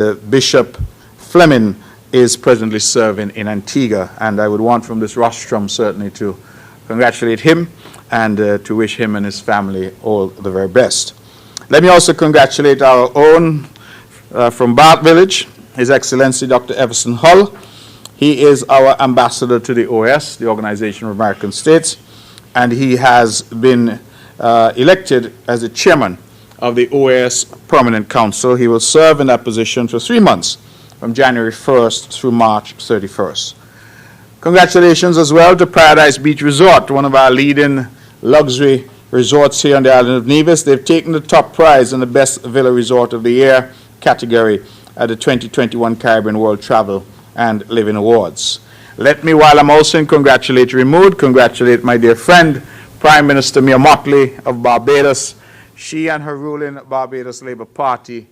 Bishop Fleming is presently serving in Antigua, and I would want from this rostrum certainly to congratulate him and to wish him and his family all the very best. Let me also congratulate our own from Bath Village, His Excellency Dr. Everson Hull. He is our ambassador to the OAS, the Organization of American States, and he has been elected as the chairman of the OAS Permanent Council. He will serve in that position for 3 months, from January 1st through March 31st. Congratulations as well to Paradise Beach Resort, one of our leading luxury resorts here on the island of Nevis. They've taken the top prize in the Best Villa Resort of the Year category at the 2021 Caribbean World Travel and Living Awards. Let me, while I'm also in congratulatory mood, congratulate my dear friend, Prime Minister Mia Mottley of Barbados. She and her ruling Barbados Labour Party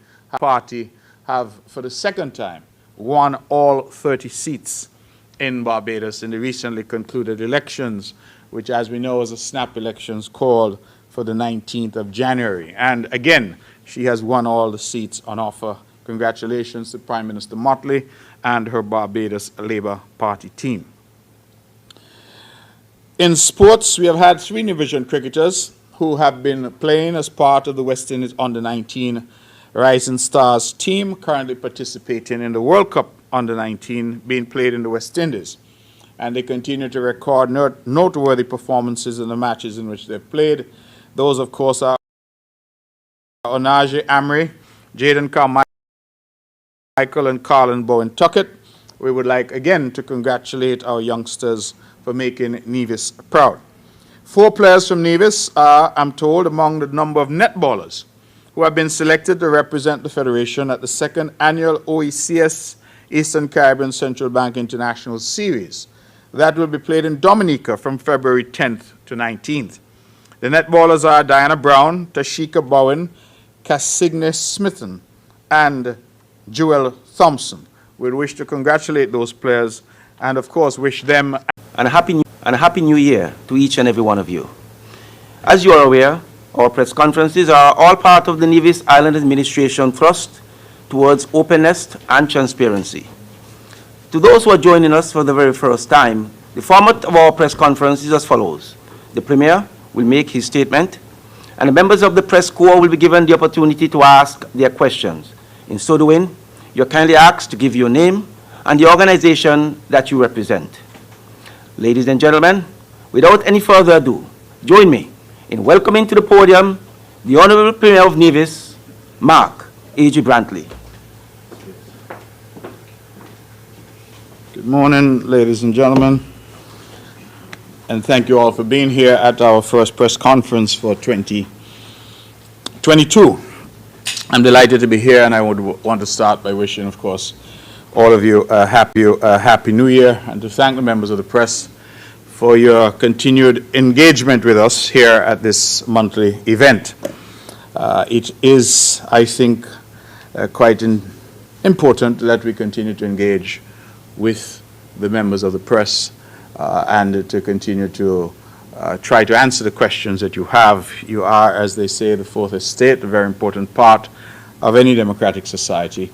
have, for the second time, won all 30 seats in Barbados in the recently concluded elections, which, as we know, is a snap elections called for the 19th of January. And again, she has won all the seats on offer. Congratulations to Prime Minister Mottley and her Barbados Labour Party team. In sports, we have had 3 Division cricketers who have been playing as part of the West Indies Under-19 Rising Stars team, currently participating in the World Cup Under-19 being played in the West Indies. And they continue to record noteworthy performances in the matches in which they've played. Those, of course, are Onaje Amri, Jaden Carmichael, and Carlin Bowen Tuckett. We would like again to congratulate our youngsters for making Nevis proud. 4 players from Nevis are, I'm told, among the number of netballers who have been selected to represent the Federation at the 2nd Annual OECS Eastern Caribbean Central Bank International Series. That will be played in Dominica from February 10th to 19th. The netballers are Diana Brown, Tashika Bowen, Cassigne Smithson, and Jewel Thompson. We wish to congratulate those players and, of course, wish them and a happy new year to each and every one of you. As you are aware, our press conferences are all part of the Nevis Island Administration thrust towards openness and transparency. To those who are joining us for the very first time, the format of our press conference is as follows. The Premier will make his statement, and the members of the press corps will be given the opportunity to ask their questions. In so doing, you're kindly asked to give your name and the organization that you represent. Ladies and gentlemen, without any further ado, join me in welcoming to the podium the Honorable Premier of Nevis, Mark A.G. Brantley. Good morning, ladies and gentlemen, and thank you all for being here at our first press conference for 2022. I'm delighted to be here, and I would want to start by wishing, of course, all of you a happy New Year, and to thank the members of the press for your continued engagement with us here at this monthly event. It is, I think, quite important that we continue to engage with the members of the press and to continue to try to answer the questions that you have. You are, as they say, the fourth estate, a very important part of any democratic society.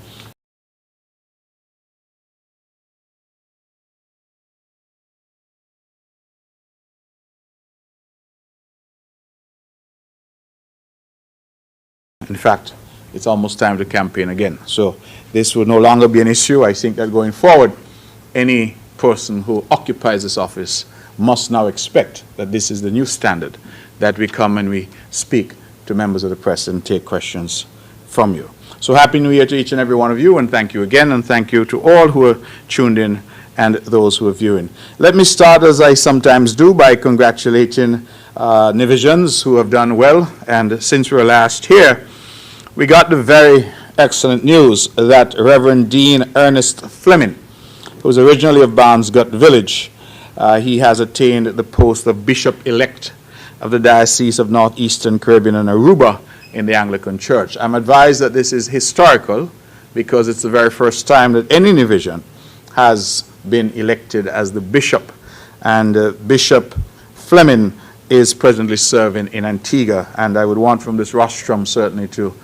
In fact, it's almost time to campaign again. So this will no longer be an issue. I think that going forward, any person who occupies this office must now expect that this is the new standard, that we come and we speak to members of the press and take questions from you. So Happy New Year to each and every one of you, and thank you again, and thank you to all who are tuned in and those who are viewing. Let me start, as I sometimes do, by congratulating Nevisians who have done well. And since we were last here, we got the very excellent news that Reverend Dean Ernest Fleming, who was originally of Barnesgut Village, he has attained the post of Bishop-elect of the Diocese of Northeastern Caribbean and Aruba in the Anglican Church. I'm advised that this is historical because it's the very first time that any Nevisian has been elected as the bishop. And Bishop Fleming is presently serving in Antigua, and I would want from this rostrum certainly to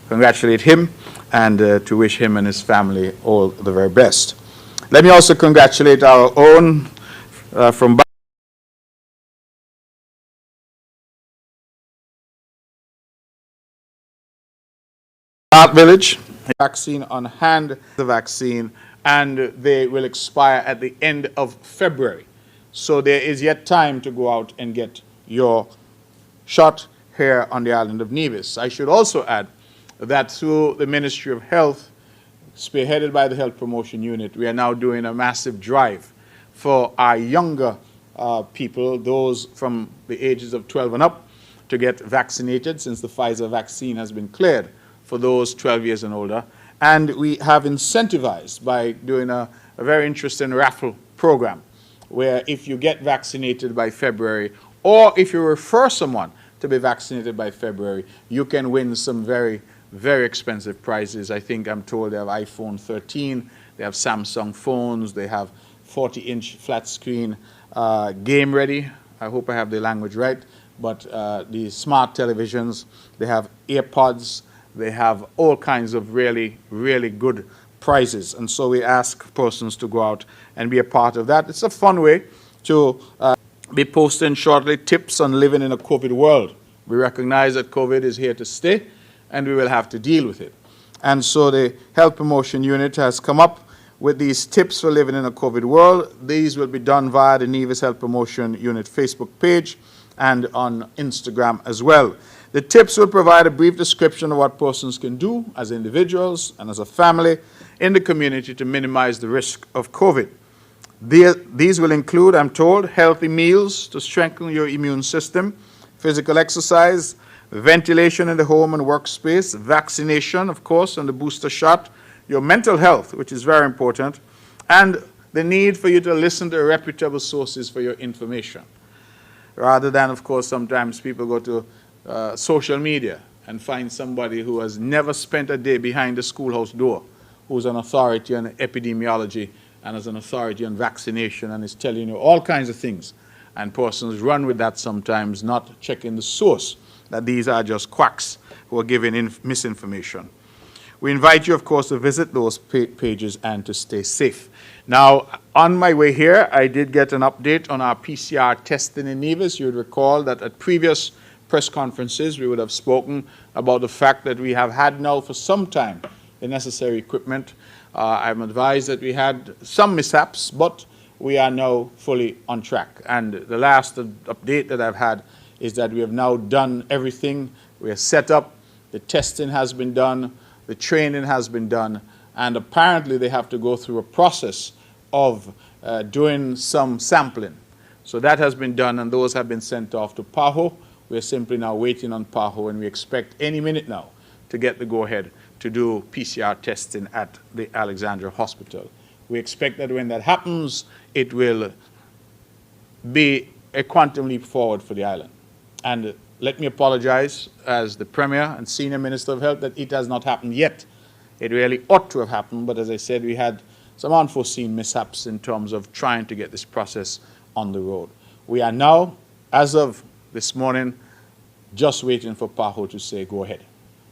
congratulate him and to wish him and his family all the very best. Let me also congratulate our own from Art Village, vaccine on hand, the vaccine, and they will expire at the end of February. So there is yet time to go out and get your shot here on the island of Nevis. I should also add that through the Ministry of Health, spearheaded by the Health Promotion Unit, we are now doing a massive drive for our younger people, those from the ages of 12 and up, to get vaccinated since the Pfizer vaccine has been cleared for those 12 years and older. And we have incentivized by doing a very interesting raffle program where if you get vaccinated by February, or if you refer someone to be vaccinated by February, you can win some very, very expensive prizes. I think I'm told they have iPhone 13, they have Samsung phones, they have 40-inch flat screen game ready. I hope I have the language right. But the smart televisions, they have AirPods, they have all kinds of really, really good prizes. And so we ask persons to go out and be a part of that. It's a fun way to be posting shortly tips on living in a COVID world. We recognize that COVID is here to stay, and we will have to deal with it. And so the Health Promotion Unit has come up with these tips for living in a COVID world. These will be done via the Nevis Health Promotion Unit Facebook page and on Instagram as well. The tips will provide a brief description of what persons can do as individuals and as a family in the community to minimize the risk of COVID. These will include, I'm told, healthy meals to strengthen your immune system, physical exercise, ventilation in the home and workspace, vaccination, of course, and the booster shot, your mental health, which is very important, and the need for you to listen to reputable sources for your information. Rather than, of course, sometimes people go to social media and find somebody who has never spent a day behind the schoolhouse door, who's an authority on epidemiology and is an authority on vaccination and is telling you all kinds of things. And persons run with that sometimes, not checking the source, that these are just quacks who are giving misinformation. We invite you, of course, to visit those pages and to stay safe. Now, on my way here, I did get an update on our PCR testing in Nevis. You would recall that at previous press conferences, we would have spoken about the fact that we have had now for some time the necessary equipment. I'm advised that we had some mishaps, but we are now fully on track. And the last update that I've had is that we have now done everything. We are set up, the testing has been done, the training has been done, and apparently they have to go through a process of doing some sampling. So that has been done, and those have been sent off to PAHO. We're simply now waiting on PAHO, and we expect any minute now to get the go-ahead to do PCR testing at the Alexandria Hospital. We expect that when that happens, it will be a quantum leap forward for the island. And let me apologize as the Premier and Senior Minister of Health that it has not happened yet. It really ought to have happened, but as I said, we had some unforeseen mishaps in terms of trying to get this process on the road. We are now, as of this morning, just waiting for PAHO to say go ahead.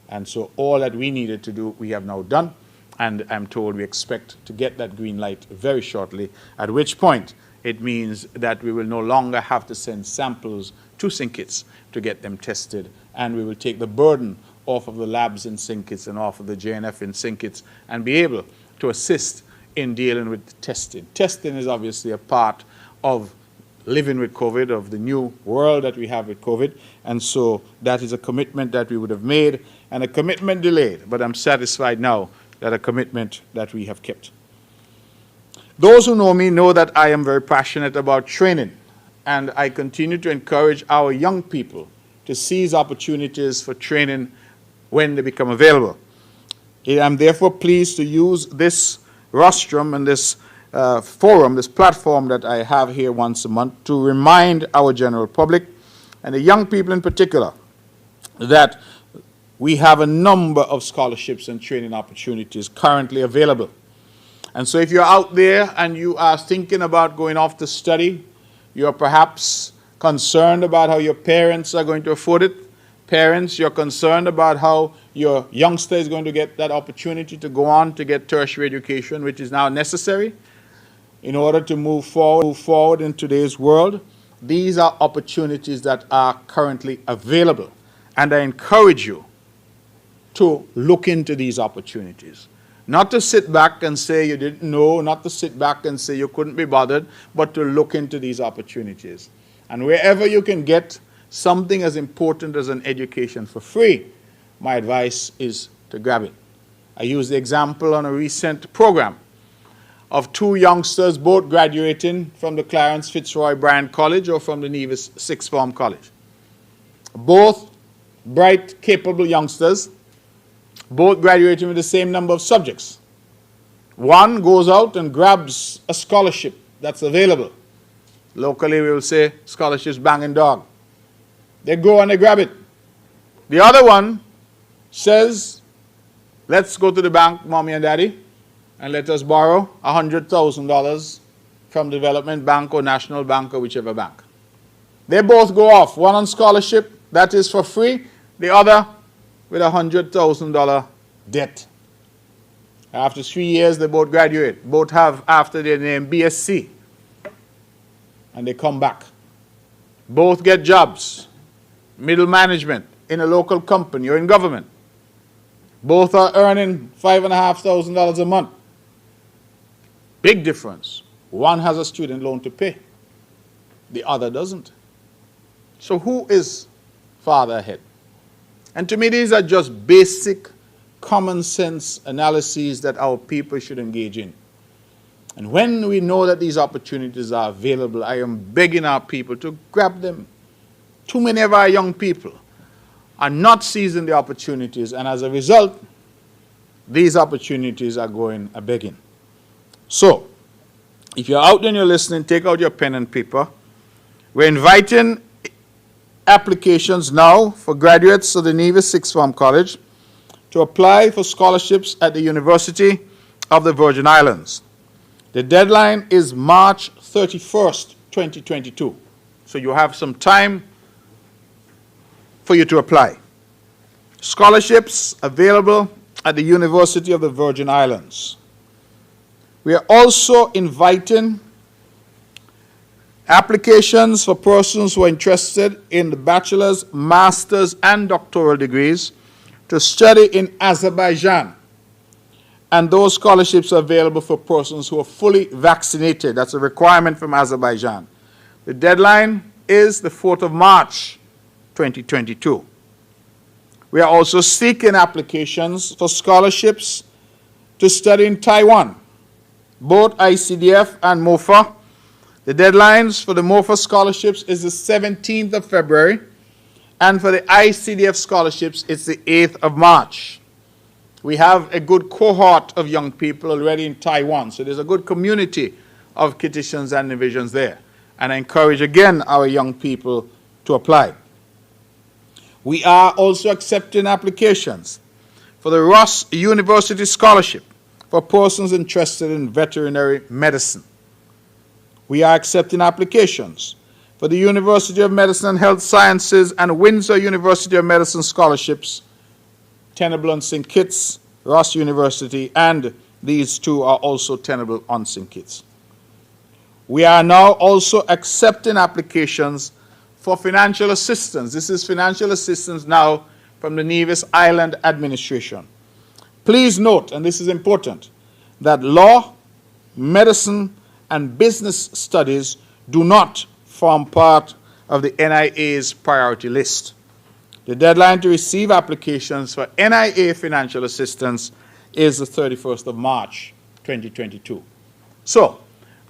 And so all that we needed to do, we have now done, and I'm told we expect to get that green light very shortly, at which point it means that we will no longer have to send samples to St. Kitts to get them tested, and we will take the burden off of the labs in St. Kitts and off of the JNF in St. Kitts and be able to assist in dealing with testing. Testing is obviously a part of living with COVID, of the new world that we have with COVID, and so that is a commitment that we would have made, and a commitment delayed, but I'm satisfied now that a commitment that we have kept. Those who know me know that I am very passionate about training, and I continue to encourage our young people to seize opportunities for training when they become available. I'm therefore pleased to use this rostrum and this forum, this platform that I have here once a month to remind our general public, and the young people in particular, that we have a number of scholarships and training opportunities currently available. And so if you're out there and you are thinking about going off to study, you're perhaps concerned about how your parents are going to afford it, Parents, you're concerned about how your youngster is going to get that opportunity to go on to get tertiary education, which is now necessary in order to move forward in today's world. These are opportunities that are currently available, and I encourage you to look into these opportunities. Not to sit back and say you didn't know, not to sit back and say you couldn't be bothered, but to look into these opportunities. And wherever you can get something as important as an education for free, my advice is to grab it. I used the example on a recent program of two youngsters both graduating from the Clarence Fitzroy Bryan College or from the Nevis Sixth Form College. Both bright, capable youngsters, both graduating with the same number of subjects. One goes out and grabs a scholarship that's available. Locally we will say scholarships banging dog. They go and they grab it. The other one says, let's go to the bank, mommy and daddy, and let us borrow $100,000 from Development Bank or National Bank or whichever bank. They both go off, one on scholarship, that is for free, the other with $100,000 debt. After 3 years, they both graduate. Both have, after their name, BSc. And they come back. Both get jobs, middle management, in a local company or in government. Both are earning $5,500 a month. Big difference. One has a student loan to pay. The other doesn't. So who is farther ahead? And to me, these are just basic common sense analyses that our people should engage in. And when we know that these opportunities are available, I am begging our people to grab them. Too many of our young people are not seizing the opportunities, and as a result, these opportunities are going a-begging. So, if you're out there and you're listening, take out your pen and paper. We're inviting applications now for graduates of the Nevis Sixth Form College to apply for scholarships at the University of the Virgin Islands. The deadline is March 31st, 2022. So you have some time for you to apply. Scholarships available at the University of the Virgin Islands. We are also inviting applications for persons who are interested in the bachelor's, master's, and doctoral degrees to study in Azerbaijan. And those scholarships are available for persons who are fully vaccinated. That's a requirement from Azerbaijan. The deadline is the 4th of March, 2022. We are also seeking applications for scholarships to study in Taiwan, both ICDF and MOFA. The deadlines for the MOFA scholarships is the 17th of February, and for the ICDF scholarships, it's the 8th of March. We have a good cohort of young people already in Taiwan, so there's a good community of Kittitians and Nevisians there. And I encourage again our young people to apply. We are also accepting applications for the Ross University Scholarship for persons interested in veterinary medicine. We are accepting applications for the University of Medicine and Health Sciences and Windsor University of Medicine scholarships, tenable on St. Kitts, Ross University, and these two are also tenable on St. Kitts. We are now also accepting applications for financial assistance. This is financial assistance now from the Nevis Island Administration. Please note, and this is important, that law, medicine, and business studies do not form part of the NIA's priority list. The deadline to receive applications for NIA financial assistance is the 31st of March, 2022. So,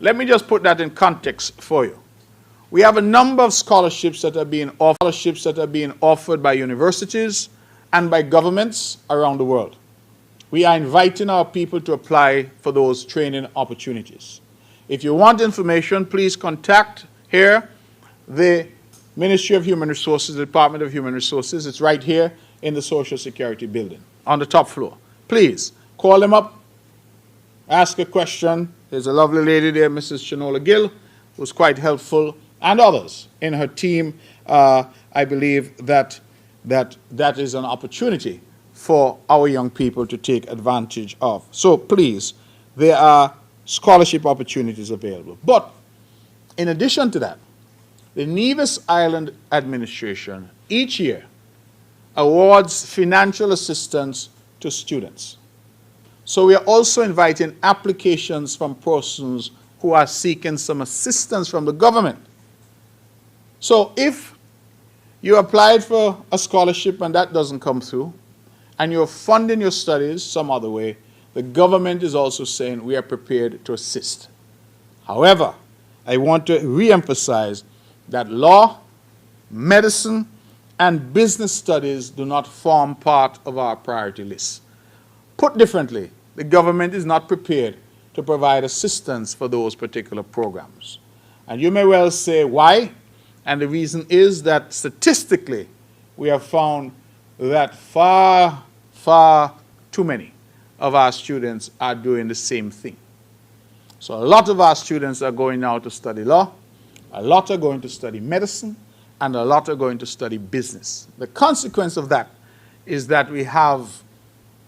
let me just put that in context for you. We have a number of scholarships that are being offered by universities and by governments around the world. We are inviting our people to apply for those training opportunities. If you want information, please contact here the Ministry of Human Resources, the Department of Human Resources. It's right here in the Social Security building on the top floor. Please call them up, ask a question. There's a lovely lady there, Mrs. Shanola Gill, who's quite helpful, and others in her team. I believe that that is an opportunity for our young people to take advantage of. So please, there are scholarship opportunities available. But in addition to that, the Nevis Island Administration each year awards financial assistance to students. So we are also inviting applications from persons who are seeking some assistance from the government. So if you applied for a scholarship and that doesn't come through, and you're funding your studies some other way, the government is also saying we are prepared to assist. However, I want to re-emphasize that law, medicine, and business studies do not form part of our priority list. Put differently, the government is not prepared to provide assistance for those particular programs. And you may well say, why? And the reason is that statistically, we have found that far, far too many of our students are doing the same thing. So a lot of our students are going now to study law, a lot are going to study medicine, and a lot are going to study business. The consequence of that is that we have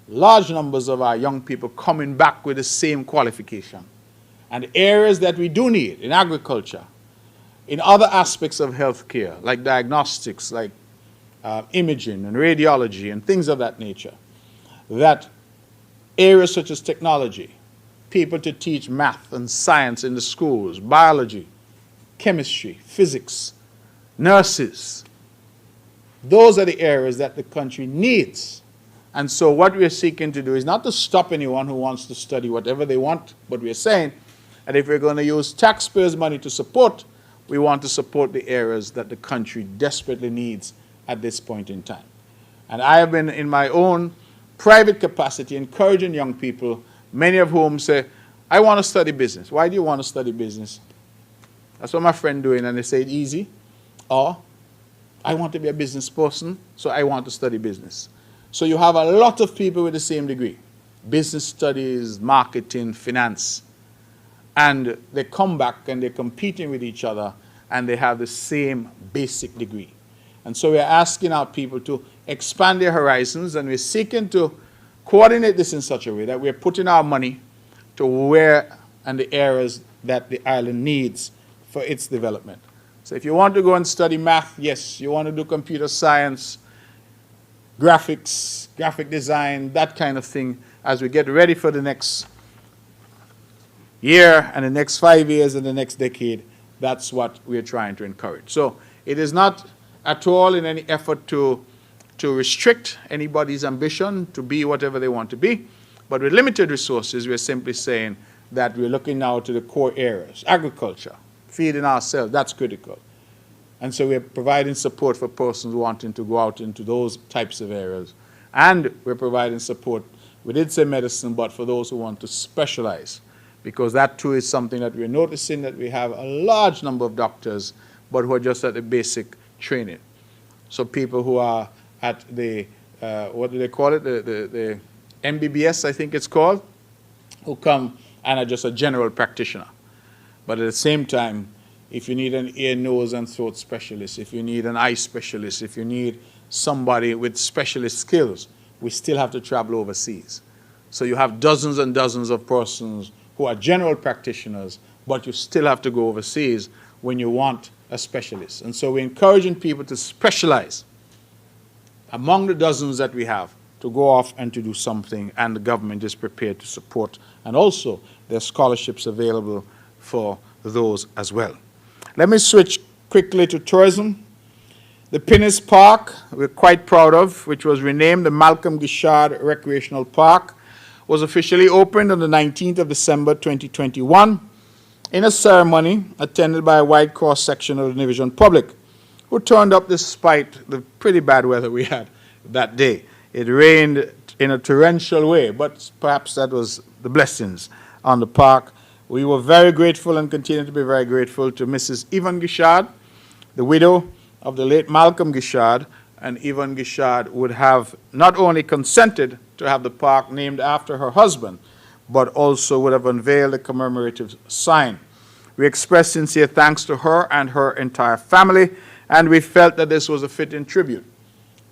large numbers of our young people coming back with the same qualification. And areas that we do need, in agriculture, in other aspects of healthcare, like diagnostics, like imaging and radiology and things of that nature, that areas such as technology, people to teach math and science in the schools, biology, chemistry, physics, nurses, those are the areas that the country needs. And so what we are seeking to do is not to stop anyone who wants to study whatever they want, but we are saying that if we're going to use taxpayers' money to support, we want to support the areas that the country desperately needs at this point in time. And I have been, in my own private capacity, encouraging young people, many of whom say, I want to study business. Why do you want to study business? That's what my friend doing, and they say it easy. Or, I want to be a business person, so I want to study business. So you have a lot of people with the same degree, business studies, marketing, finance, and they come back and they're competing with each other and they have the same basic degree. And so we're asking our people to expand their horizons, and we're seeking to coordinate this in such a way that we're putting our money to where and the areas that the island needs for its development. So if you want to go and study math, yes. You want to do computer science, graphics, graphic design, that kind of thing, as we get ready for the next year and the next 5 years and the next decade, that's what we're trying to encourage. So it is not at all in any effort to restrict anybody's ambition to be whatever they want to be, but with limited resources, we're simply saying that we're looking now to the core areas. Agriculture, feeding ourselves, that's critical. And so we're providing support for persons wanting to go out into those types of areas. And we're providing support, we did say medicine, but for those who want to specialize, because that too is something that we're noticing, that we have a large number of doctors, but who are just at the basic training. So people who are at the, what do they call it, the MBBS, I think it's called, who come and are just a general practitioner. But at the same time, if you need an ear, nose, and throat specialist, if you need an eye specialist, if you need somebody with specialist skills, we still have to travel overseas. So you have dozens and dozens of persons who are general practitioners, but you still have to go overseas when you want a specialist. And so we're encouraging people to specialize among the dozens that we have, to go off and to do something, and the government is prepared to support. And also, there are scholarships available for those as well. Let me switch quickly to tourism. The Pinnis Park, we're quite proud of, which was renamed the Malcolm Gishard Recreational Park, was officially opened on the 19th of December 2021 in a ceremony attended by a wide cross-section of the Nevisian public, who turned up despite the pretty bad weather we had that day. It rained in a torrential way, but perhaps that was the blessings on the park. We were very grateful and continue to be very grateful to Mrs. Yvonne Gishard, the widow of the late Malcolm Gishard, and Yvonne Gishard would have not only consented to have the park named after her husband, but also would have unveiled a commemorative sign. We express sincere thanks to her and her entire family, and we felt that this was a fitting tribute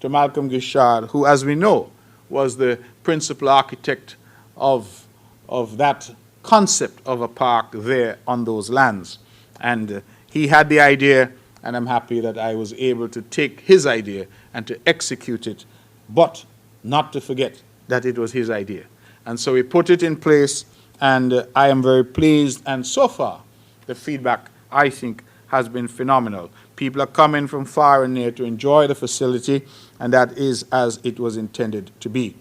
to Dr. Malcolm Guichard, who, as we know, was the principal architect of that concept of a park there on those lands. And he had the idea, and I'm happy that I was able to take his idea and to execute it, but not to forget that it was his idea. And so we put it in place, and I am very pleased. And so far, the feedback, I think, has been phenomenal. People are coming from far and near to enjoy the facility, and that is as it was intended to be.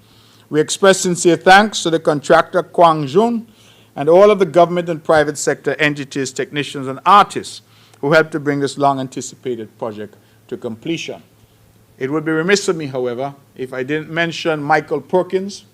We express sincere thanks to the contractor, Kwang Jun, and all of the government and private sector entities, technicians, and artists who helped to bring this long-anticipated project to completion. It would be remiss of me, however, if I didn't mention Michael Perkins,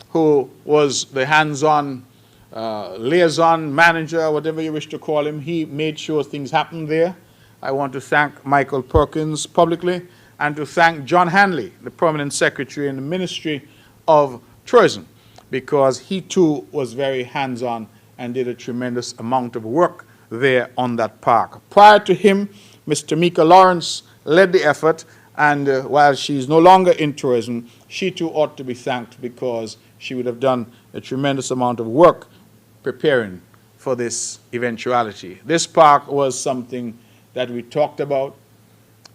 who was the hands-on liaison manager, whatever you wish to call him. He made sure things happened there. I want to thank Michael Perkins publicly, and to thank John Hanley, the permanent secretary in the Ministry of Tourism, because he too was very hands-on and did a tremendous amount of work there on that park. Prior to him, Mr. Mika Lawrence led the effort, and while she's no longer in tourism, she too ought to be thanked, because she would have done a tremendous amount of work preparing for this eventuality. This park was something that we talked about,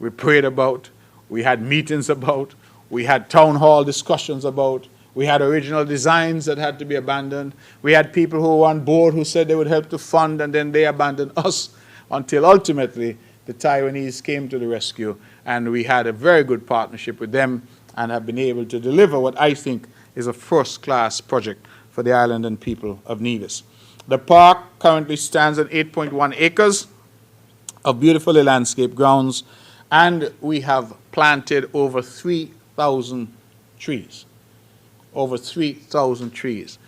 we prayed about, we had meetings about, we had town hall discussions about, we had original designs that had to be abandoned, we had people who were on board who said they would help to fund, and then they abandoned us, until ultimately the Taiwanese came to the rescue, and we had a very good partnership with them and have been able to deliver what I think is a first-class project for the island and people of Nevis. The park currently stands at 8.1 acres of beautifully landscaped grounds, and we have planted over 3,000 trees. Over 3,000 trees.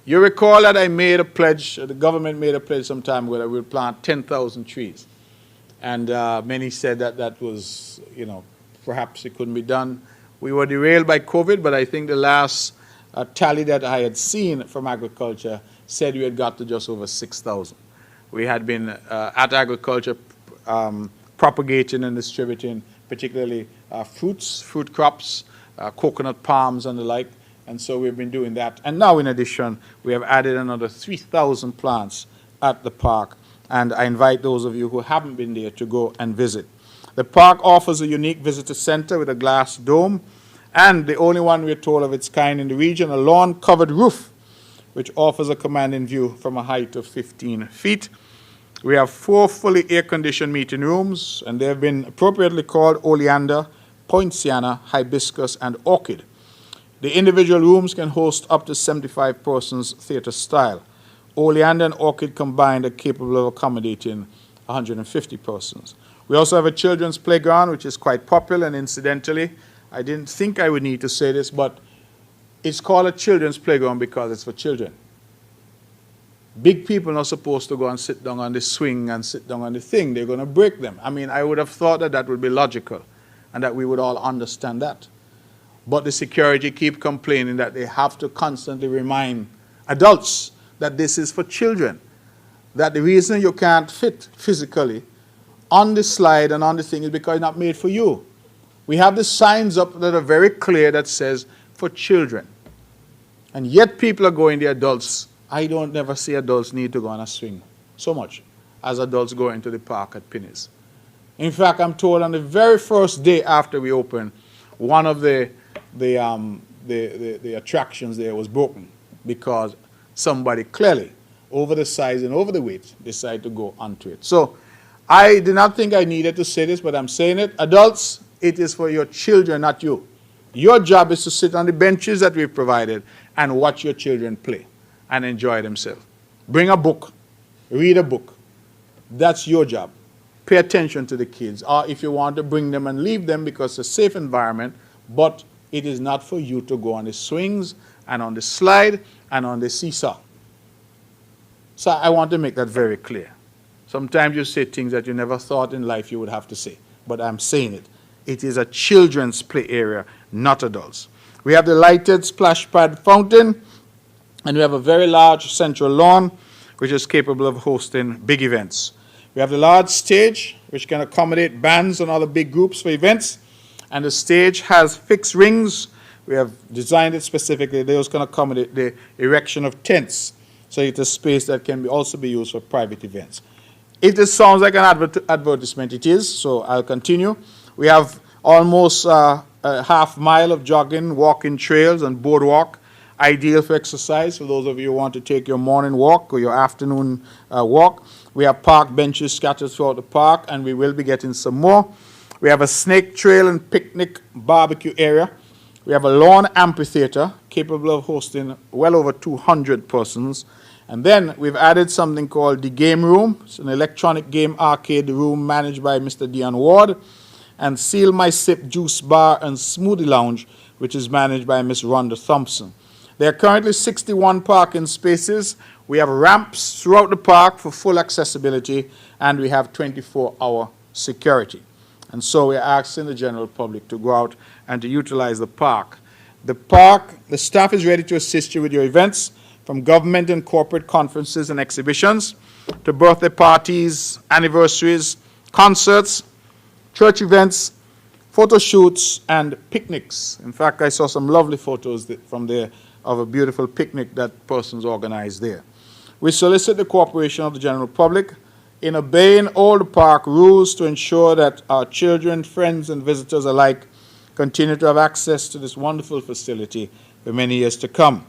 You recall that I made a pledge, the government made a pledge some time ago that we would plant 10,000 trees. And many said that that was, perhaps it couldn't be done. We were derailed by COVID, but I think the last tally that I had seen from agriculture said we had got to just over 6,000. We had been at agriculture propagating and distributing particularly fruit crops, coconut palms and the like, and so we've been doing that. And now in addition, we have added another 3,000 plants at the park, and I invite those of you who haven't been there to go and visit. The park offers a unique visitor center with a glass dome, and the only one we're told of its kind in the region, a lawn-covered roof, which offers a commanding view from a height of 15 feet. We have 4 fully air-conditioned meeting rooms, and they have been appropriately called Oleander, Poinciana, Hibiscus, and Orchid. The individual rooms can host up to 75 persons theater style. Oleander and Orchid combined are capable of accommodating 150 persons. We also have a children's playground, which is quite popular, and incidentally, I didn't think I would need to say this, but it's called a children's playground because it's for children. Big people are not supposed to go and sit down on the swing and sit down on the thing. They're going to break them. I mean, I would have thought that that would be logical and that we would all understand that. But the security keep complaining that they have to constantly remind adults that this is for children, that the reason you can't fit physically on the slide and on the thing is because it's not made for you. We have the signs up that are very clear that says for children. And yet people are going, the adults. I don't never see adults need to go on a swing so much as adults go into the park at Pinnis. In fact, I'm told on the very first day after we opened, one of the attractions there was broken because somebody clearly, over the size and over the weight, decided to go onto it. So I did not think I needed to say this, but I'm saying it. Adults, it is for your children, not you. Your job is to sit on the benches that we've provided and watch your children play and enjoy themselves. Bring a book, read a book. That's your job. Pay attention to the kids. Or if you want to bring them and leave them because it's a safe environment, but it is not for you to go on the swings and on the slide and on the seesaw. So I want to make that very clear. Sometimes you say things that you never thought in life you would have to say, but I'm saying it. It is a children's play area, not adults. We have the lighted splash pad fountain, and we have a very large central lawn, which is capable of hosting big events. We have the large stage, which can accommodate bands and other big groups for events, And the stage has fixed rings. We have designed it specifically. Those can accommodate the erection of tents. So it's a space that can also be used for private events. If this sounds like an advertisement, it is, so I'll continue. We have almost a half mile of jogging, walking trails, and boardwalk, ideal for exercise for those of you who want to take your morning walk or your afternoon walk. We have park benches scattered throughout the park, and we will be getting some more. We have a snake trail and picnic barbecue area. We have a lawn amphitheater capable of hosting well over 200 persons. And then we've added something called the Game Room. It's an electronic game arcade room managed by Mr. Dion Ward. And Seal My Sip Juice Bar and Smoothie Lounge, which is managed by Ms. Rhonda Thompson. There are currently 61 parking spaces. We have ramps throughout the park for full accessibility, and we have 24-hour security. And so we're asking the general public to go out and to utilize the park. The staff is ready to assist you with your events, from government and corporate conferences and exhibitions to birthday parties, anniversaries, concerts, church events, photo shoots, and picnics. In fact, I saw some lovely photos from there of a beautiful picnic that persons organized there. We solicit the cooperation of the general public in obeying all the park rules to ensure that our children, friends, and visitors alike continue to have access to this wonderful facility for many years to come.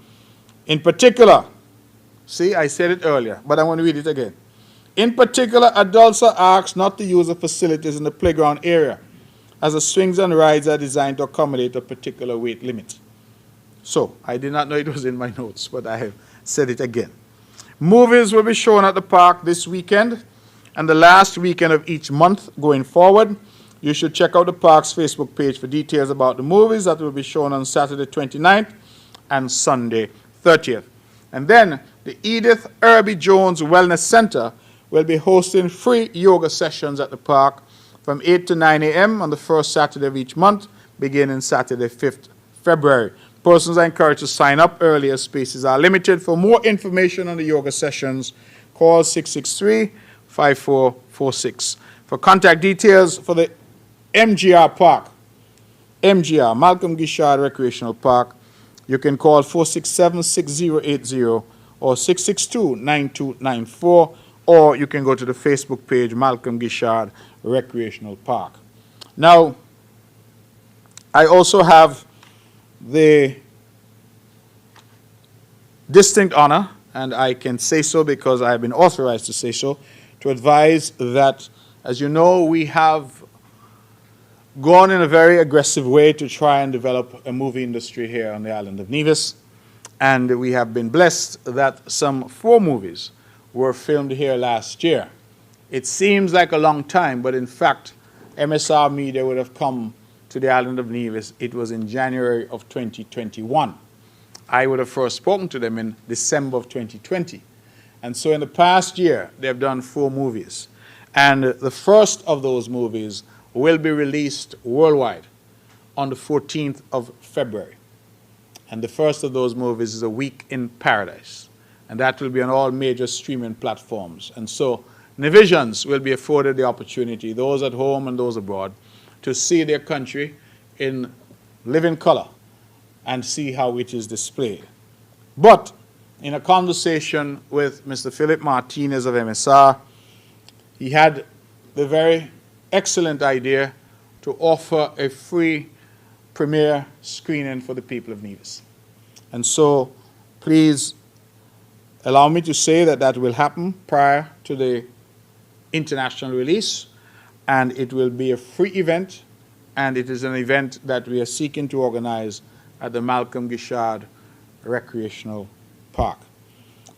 In particular, see, I said it earlier, but I want to read it again. In particular, adults are asked not to use the facilities in the playground area, as the swings and rides are designed to accommodate a particular weight limit. So, I did not know it was in my notes, but I have said it again. Movies will be shown at the park this weekend and the last weekend of each month going forward. You should check out the park's Facebook page for details about the movies that will be shown on Saturday 29th and Sunday 30th. And then the Edith Irby Jones Wellness Center will be hosting free yoga sessions at the park from 8 to 9 a.m. on the first Saturday of each month, beginning Saturday 5th February. Persons are encouraged to sign up early as spaces are limited. For more information on the yoga sessions, call 663-5446. For contact details for the MGR Park, MGR, Malcolm Gishard Recreational Park, you can call 467-6080 or 662-9294, or you can go to the Facebook page, Malcolm Gishard Recreational Park. Now, I also have the distinct honor, and I can say so because I have been authorized to say so, to advise that, as you know, we have gone in a very aggressive way to try and develop a movie industry here on the island of Nevis. And we have been blessed that some 4 movies were filmed here last year. It seems like a long time, but in fact, MSR Media would have come to the island of Nevis. It was in January of 2021. I would have first spoken to them in December of 2020. And so in the past year, they've done 4 movies. And the first of those movies will be released worldwide on the 14th of February. And the first of those movies is A Week in Paradise. And that will be on all major streaming platforms. And so Nevisians will be afforded the opportunity, those at home and those abroad, to see their country in living color and see how it is displayed. But in a conversation with Mr. Philip Martinez of MSR, he had the very excellent idea to offer a free premiere screening for the people of Nevis. And so please allow me to say that that will happen prior to the international release, and it will be a free event, and it is an event that we are seeking to organize at the Malcolm Gishard Recreational Park.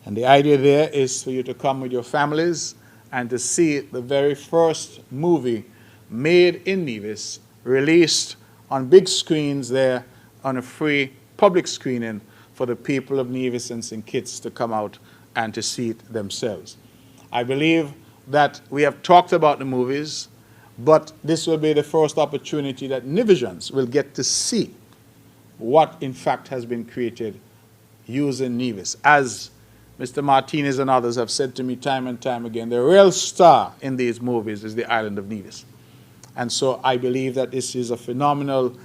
And the idea there is for you to come with your families and to see the very first movie made in Nevis, released on big screens there on a free public screening for the people of Nevis and St. Kitts to come out and to see it themselves. I believe that we have talked about the movies, but this will be the first opportunity that Nevisians will get to see what in fact has been created using Nevis. As Mr. Martinez and others have said to me time and time again, the real star in these movies is the island of Nevis. And so I believe that this is a phenomenal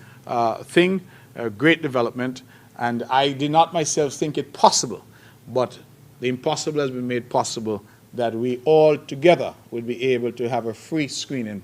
thing, a great development. And I did not myself think it possible, but the impossible has been made possible, that we all together will be able to have a free screening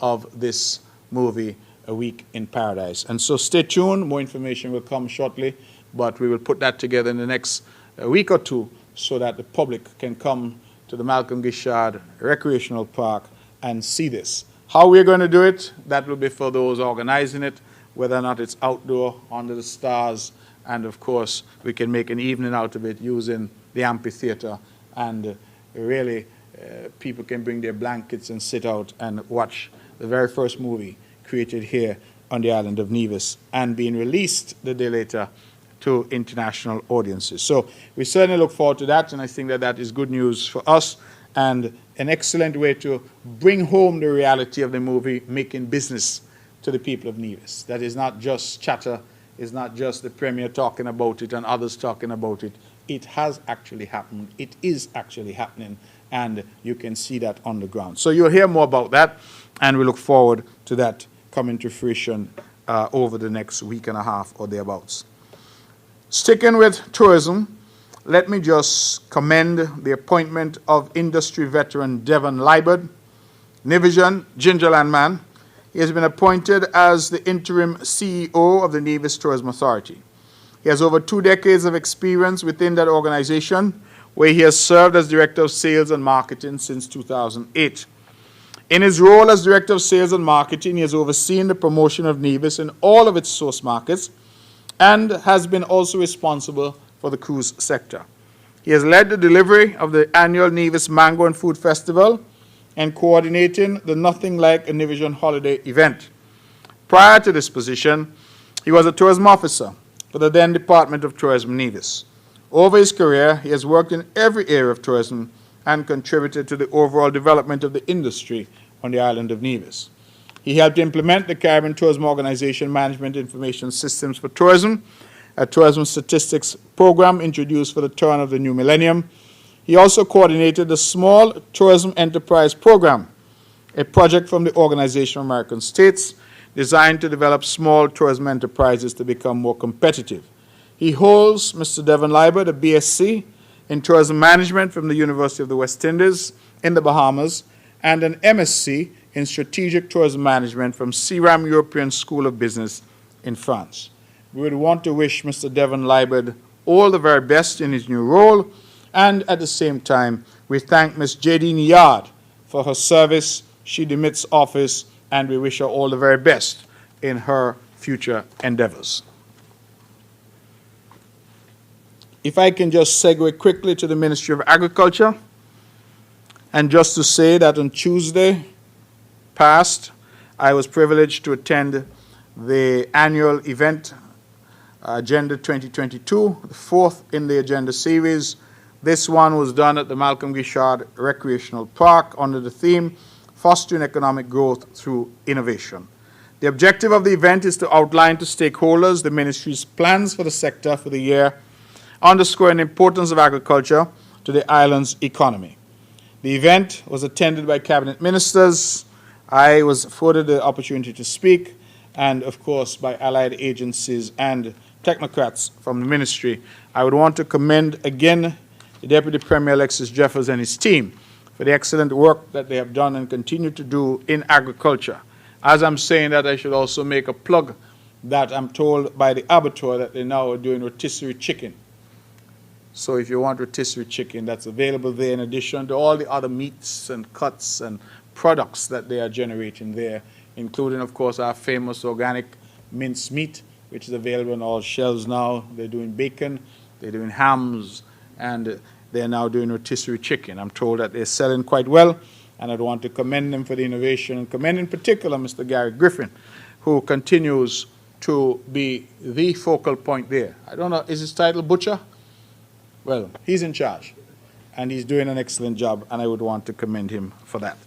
of this movie, A Week in Paradise. And so stay tuned, more information will come shortly, but we will put that together in the next week or two so that the public can come to the Malcolm Gishard Recreational Park and see this. How we're going to do it, that will be for those organizing it, whether or not it's outdoor, under the stars, and of course we can make an evening out of it using the amphitheater, and really people can bring their blankets and sit out and watch the very first movie created here on the island of Nevis and being released the day later to international audiences. So we certainly look forward to that, and I think that that is good news for us and an excellent way to bring home the reality of the movie making business to the people of Nevis. That is not just chatter, is not just the Premier talking about it and others talking about it. It has actually happened. It is actually happening, and you can see that on the ground. So you'll hear more about that, and we look forward to that coming to fruition over the next week and a half or thereabouts. Sticking with tourism, let me just commend the appointment of industry veteran Devon Liebert, Nevisian, Gingerland man. He has been appointed as the interim CEO of the Nevis Tourism Authority. He has over 2 decades of experience within that organization, where he has served as Director of Sales and Marketing since 2008. In his role as Director of Sales and Marketing, he has overseen the promotion of Nevis in all of its source markets and has been also responsible for the cruise sector. He has led the delivery of the annual Nevis Mango and Food Festival and coordinating the Nothing Like a Nevisian Holiday event. Prior to this position, he was a tourism officer for the then Department of Tourism, Nevis. Over his career, he has worked in every area of tourism and contributed to the overall development of the industry on the island of Nevis. He helped implement the Caribbean Tourism Organization Management Information Systems for Tourism, a tourism statistics program introduced for the turn of the new millennium. He also coordinated the Small Tourism Enterprise Program, a project from the Organization of American States designed to develop small tourism enterprises to become more competitive. He holds, Mr. Devon Liebert, a BSc in Tourism Management from the University of the West Indies in the Bahamas, and an MSc in Strategic Tourism Management from CIRAM European School of Business in France. We would want to wish Mr. Devon Liebert all the very best in his new role, and at the same time, we thank Ms. Jadine Yard for her service. She demits office, and we wish her all the very best in her future endeavors. If I can just segue quickly to the Ministry of Agriculture, and just to say that on Tuesday past, I was privileged to attend the annual event, Agenda 2022, the fourth in the agenda series. This one was done at the Malcolm Gishard Recreational Park under the theme, Fostering Economic Growth Through Innovation. The objective of the event is to outline to stakeholders the ministry's plans for the sector for the year, underscoring the importance of agriculture to the island's economy. The event was attended by cabinet ministers. I was afforded the opportunity to speak, and of course by allied agencies and technocrats from the ministry. I would want to commend again the Deputy Premier Alexis Jeffers and his team for the excellent work that they have done and continue to do in agriculture. As I'm saying that, I should also make a plug that I'm told by the abattoir that they now are doing rotisserie chicken. So if you want rotisserie chicken, that's available there in addition to all the other meats and cuts and products that they are generating there, including, of course, our famous organic minced meat, which is available on all shelves now. They're doing bacon, they're doing hams, and they're now doing rotisserie chicken. I'm told that they're selling quite well, and I'd want to commend them for the innovation, and commend in particular Mr. Gary Griffin, who continues to be the focal point there. I don't know, is his title Butcher? Well, he's in charge, and he's doing an excellent job, and I would want to commend him for that.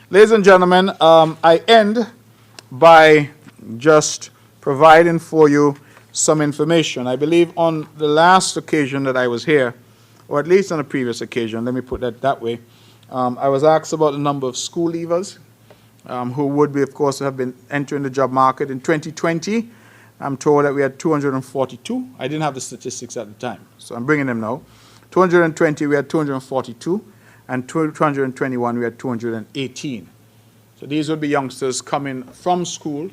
Ladies and gentlemen, I end by just providing for you some information. I believe on the last occasion that I was here, or at least on a previous occasion, let me put that way, I was asked about the number of school leavers who would be, of course, have been entering the job market. In 2020, I'm told that we had 242. I didn't have the statistics at the time, so I'm bringing them now. 220, we had 242, and 221, we had 218. So these would be youngsters coming from school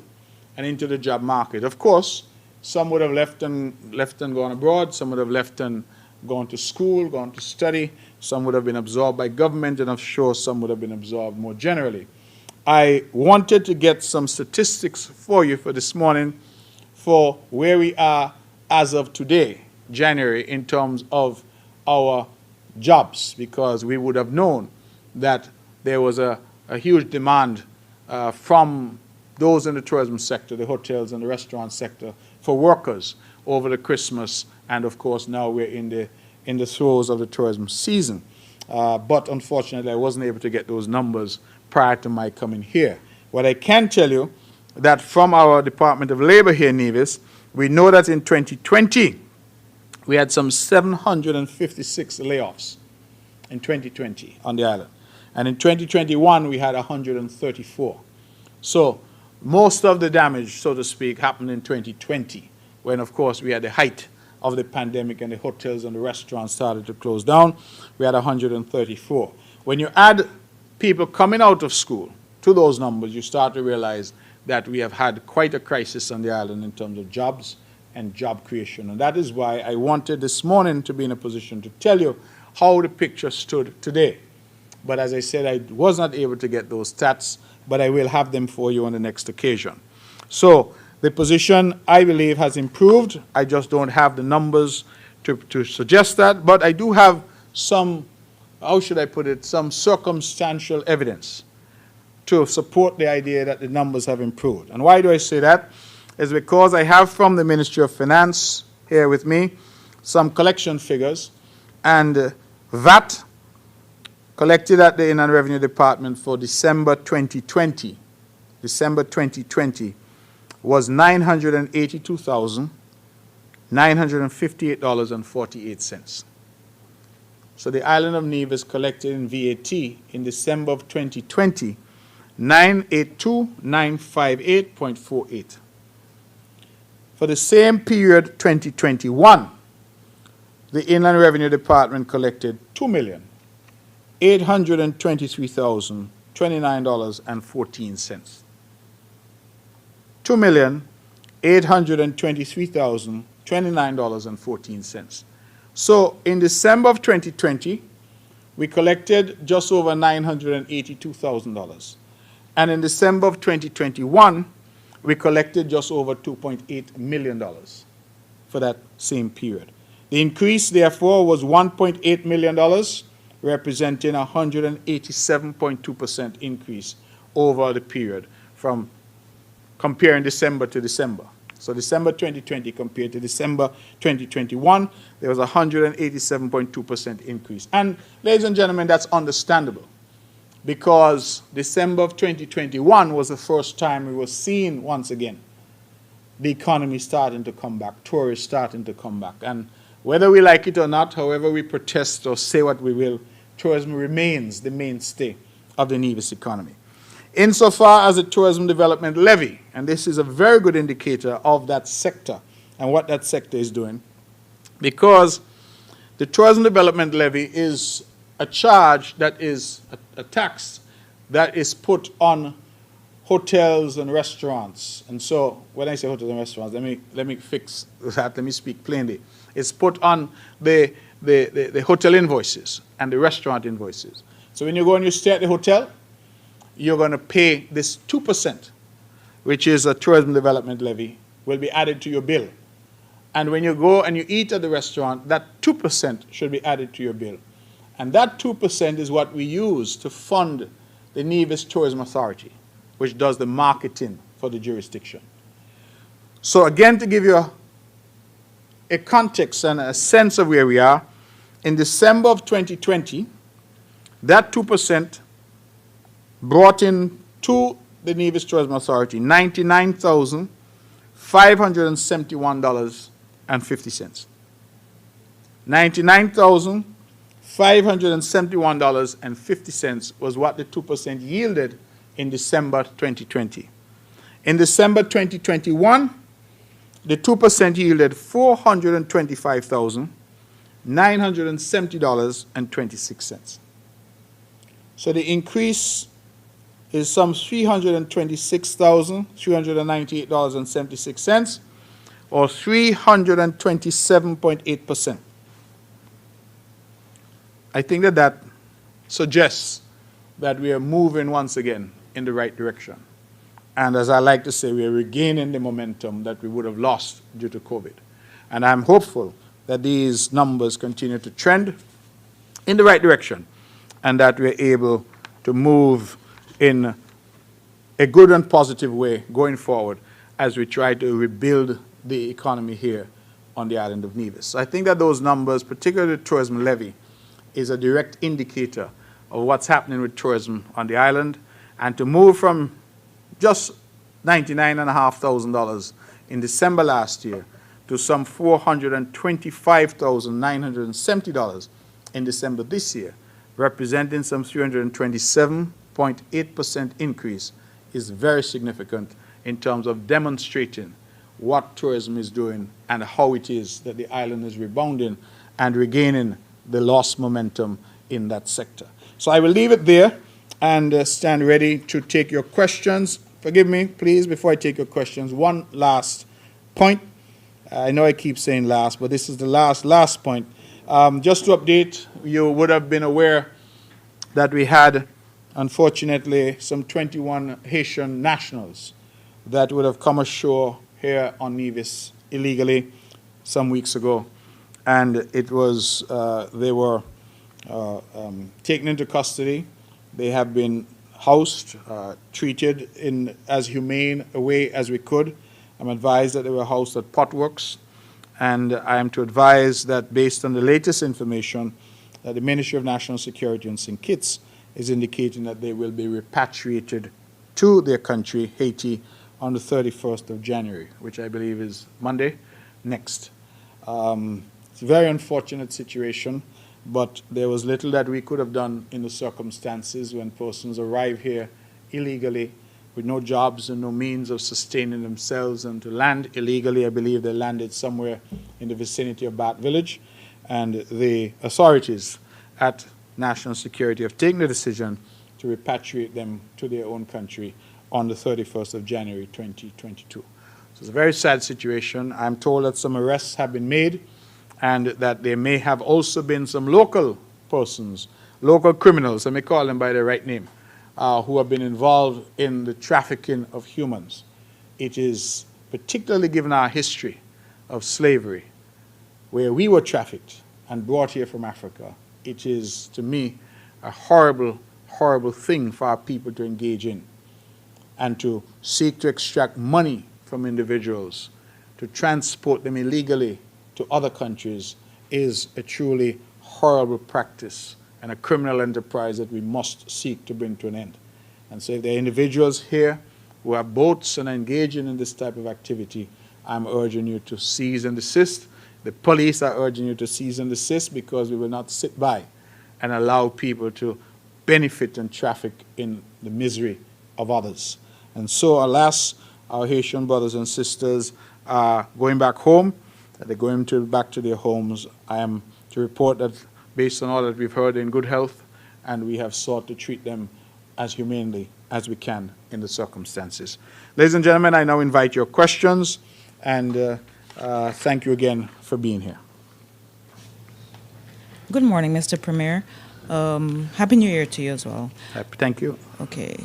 and into the job market. Of course, some would have left and gone abroad. Some would have left and gone to school, gone to study. Some would have been absorbed by government, and I'm sure some would have been absorbed more generally. I wanted to get some statistics for you for this morning for where we are as of today, January, in terms of our jobs, because we would have known that there was a huge demand from those in the tourism sector, the hotels and the restaurant sector, for workers over the Christmas, and of course now we're in the throes of the tourism season. But unfortunately I wasn't able to get those numbers prior to my coming here. What I can tell you, that from our Department of Labor here in Nevis, we know that in 2020 we had some 756 layoffs in 2020 on the island. And in 2021 we had 134. So most of the damage, so to speak, happened in 2020, when of course we had the height of the pandemic and the hotels and the restaurants started to close down. We had 134. When you add people coming out of school to those numbers, you start to realize that we have had quite a crisis on the island in terms of jobs and job creation. And that is why I wanted this morning to be in a position to tell you how the picture stood today. But as I said, I was not able to get those stats, but I will have them for you on the next occasion. So the position, I believe, has improved. I just don't have the numbers to suggest that, but I do have some, how should I put it, some circumstantial evidence to support the idea that the numbers have improved. And why do I say that? Is because I have from the Ministry of Finance here with me some collection figures, and VAT collected at the Inland Revenue Department for December 2020 was $982,958.48. So the island of Nevis collected in VAT in December of 2020 $982,958.48. For the same period, 2021, the Inland Revenue Department collected $2,823,029.14. $2,823,029.14. So in December of 2020, we collected just over $982,000. And in December of 2021, we collected just over $2.8 million for that same period. The increase, therefore, was $1.8 million, representing a 187.2% increase over the period from comparing December to December. So December 2020 compared to December 2021, there was a 187.2% increase. And ladies and gentlemen, that's understandable, because December of 2021 was the first time we were seeing, once again, the economy starting to come back, tourists starting to come back. And whether we like it or not, however we protest or say what we will, tourism remains the mainstay of the Nevis economy. Insofar as the Tourism Development Levy, and this is a very good indicator of that sector and what that sector is doing, because the Tourism Development Levy is a charge that is a tax that is put on hotels and restaurants. And so when I say hotels and restaurants, let me fix that, let me speak plainly. It's put on the hotel invoices and the restaurant invoices. So when you go and you stay at the hotel, you're going to pay this 2%, which is a tourism development levy, will be added to your bill. And when you go and you eat at the restaurant, that 2% should be added to your bill. And that 2% is what we use to fund the Nevis Tourism Authority, which does the marketing for the jurisdiction. So again, to give you a context and a sense of where we are, in December of 2020, that 2% brought in to the Nevis Tourism Authority $99,571.50. $99,571.50 was what the 2% yielded in December 2020. In December 2021, the 2% yielded $425,970.26. So the increase is some $326,398.76, or 327.8%. I think that suggests that we are moving once again in the right direction. And as I like to say, we are regaining the momentum that we would have lost due to COVID. And I'm hopeful that these numbers continue to trend in the right direction and that we're able to move in a good and positive way going forward as we try to rebuild the economy here on the island of Nevis. So I think that those numbers, particularly the tourism levy, is a direct indicator of what's happening with tourism on the island, and to move from just $99,500 in December last year to some $425,970 in December this year, representing some 327.8% increase, is very significant in terms of demonstrating what tourism is doing and how it is that the island is rebounding and regaining the lost momentum in that sector. So I will leave it there and stand ready to take your questions. Forgive me, please, before I take your questions, one last point. I know I keep saying last, but this is the last point. Just to update, you would have been aware that we had, unfortunately, some 21 Haitian nationals that would have come ashore here on Nevis illegally some weeks ago. And it was, they were taken into custody. They have been housed, treated in as humane a way as we could. I'm advised that they were housed at Potworks, and I am to advise that based on the latest information, that the Ministry of National Security in St. Kitts is indicating that they will be repatriated to their country, Haiti, on the 31st of January, which I believe is Monday next. It's a very unfortunate situation, but there was little that we could have done in the circumstances when persons arrive here illegally with no jobs and no means of sustaining themselves, and to land illegally. I believe they landed somewhere in the vicinity of Bat Village, and the authorities at National Security have taken the decision to repatriate them to their own country on the 31st of January 2022. So it's a very sad situation. I'm told that some arrests have been made, and that there may have also been some local persons, local criminals, I may call them by their right name, who have been involved in the trafficking of humans. It is, particularly given our history of slavery, where we were trafficked and brought here from Africa, it is, to me, a horrible, horrible thing for our people to engage in, and to seek to extract money from individuals, to transport them illegally to other countries, is a truly horrible practice and a criminal enterprise that we must seek to bring to an end. And so if there are individuals here who have boats and are engaging in this type of activity, I'm urging you to cease and desist. The police are urging you to cease and desist, because we will not sit by and allow people to benefit and traffic in the misery of others. And so, alas, our Haitian brothers and sisters are going back home. They're going back to their homes. I am to report that, based on all that we've heard, in good health, and we have sought to treat them as humanely as we can in the circumstances. Ladies and gentlemen, I now invite your questions, and thank you again for being here. Good morning, Mr. Premier. Happy New Year to you as well. Thank you. Okay,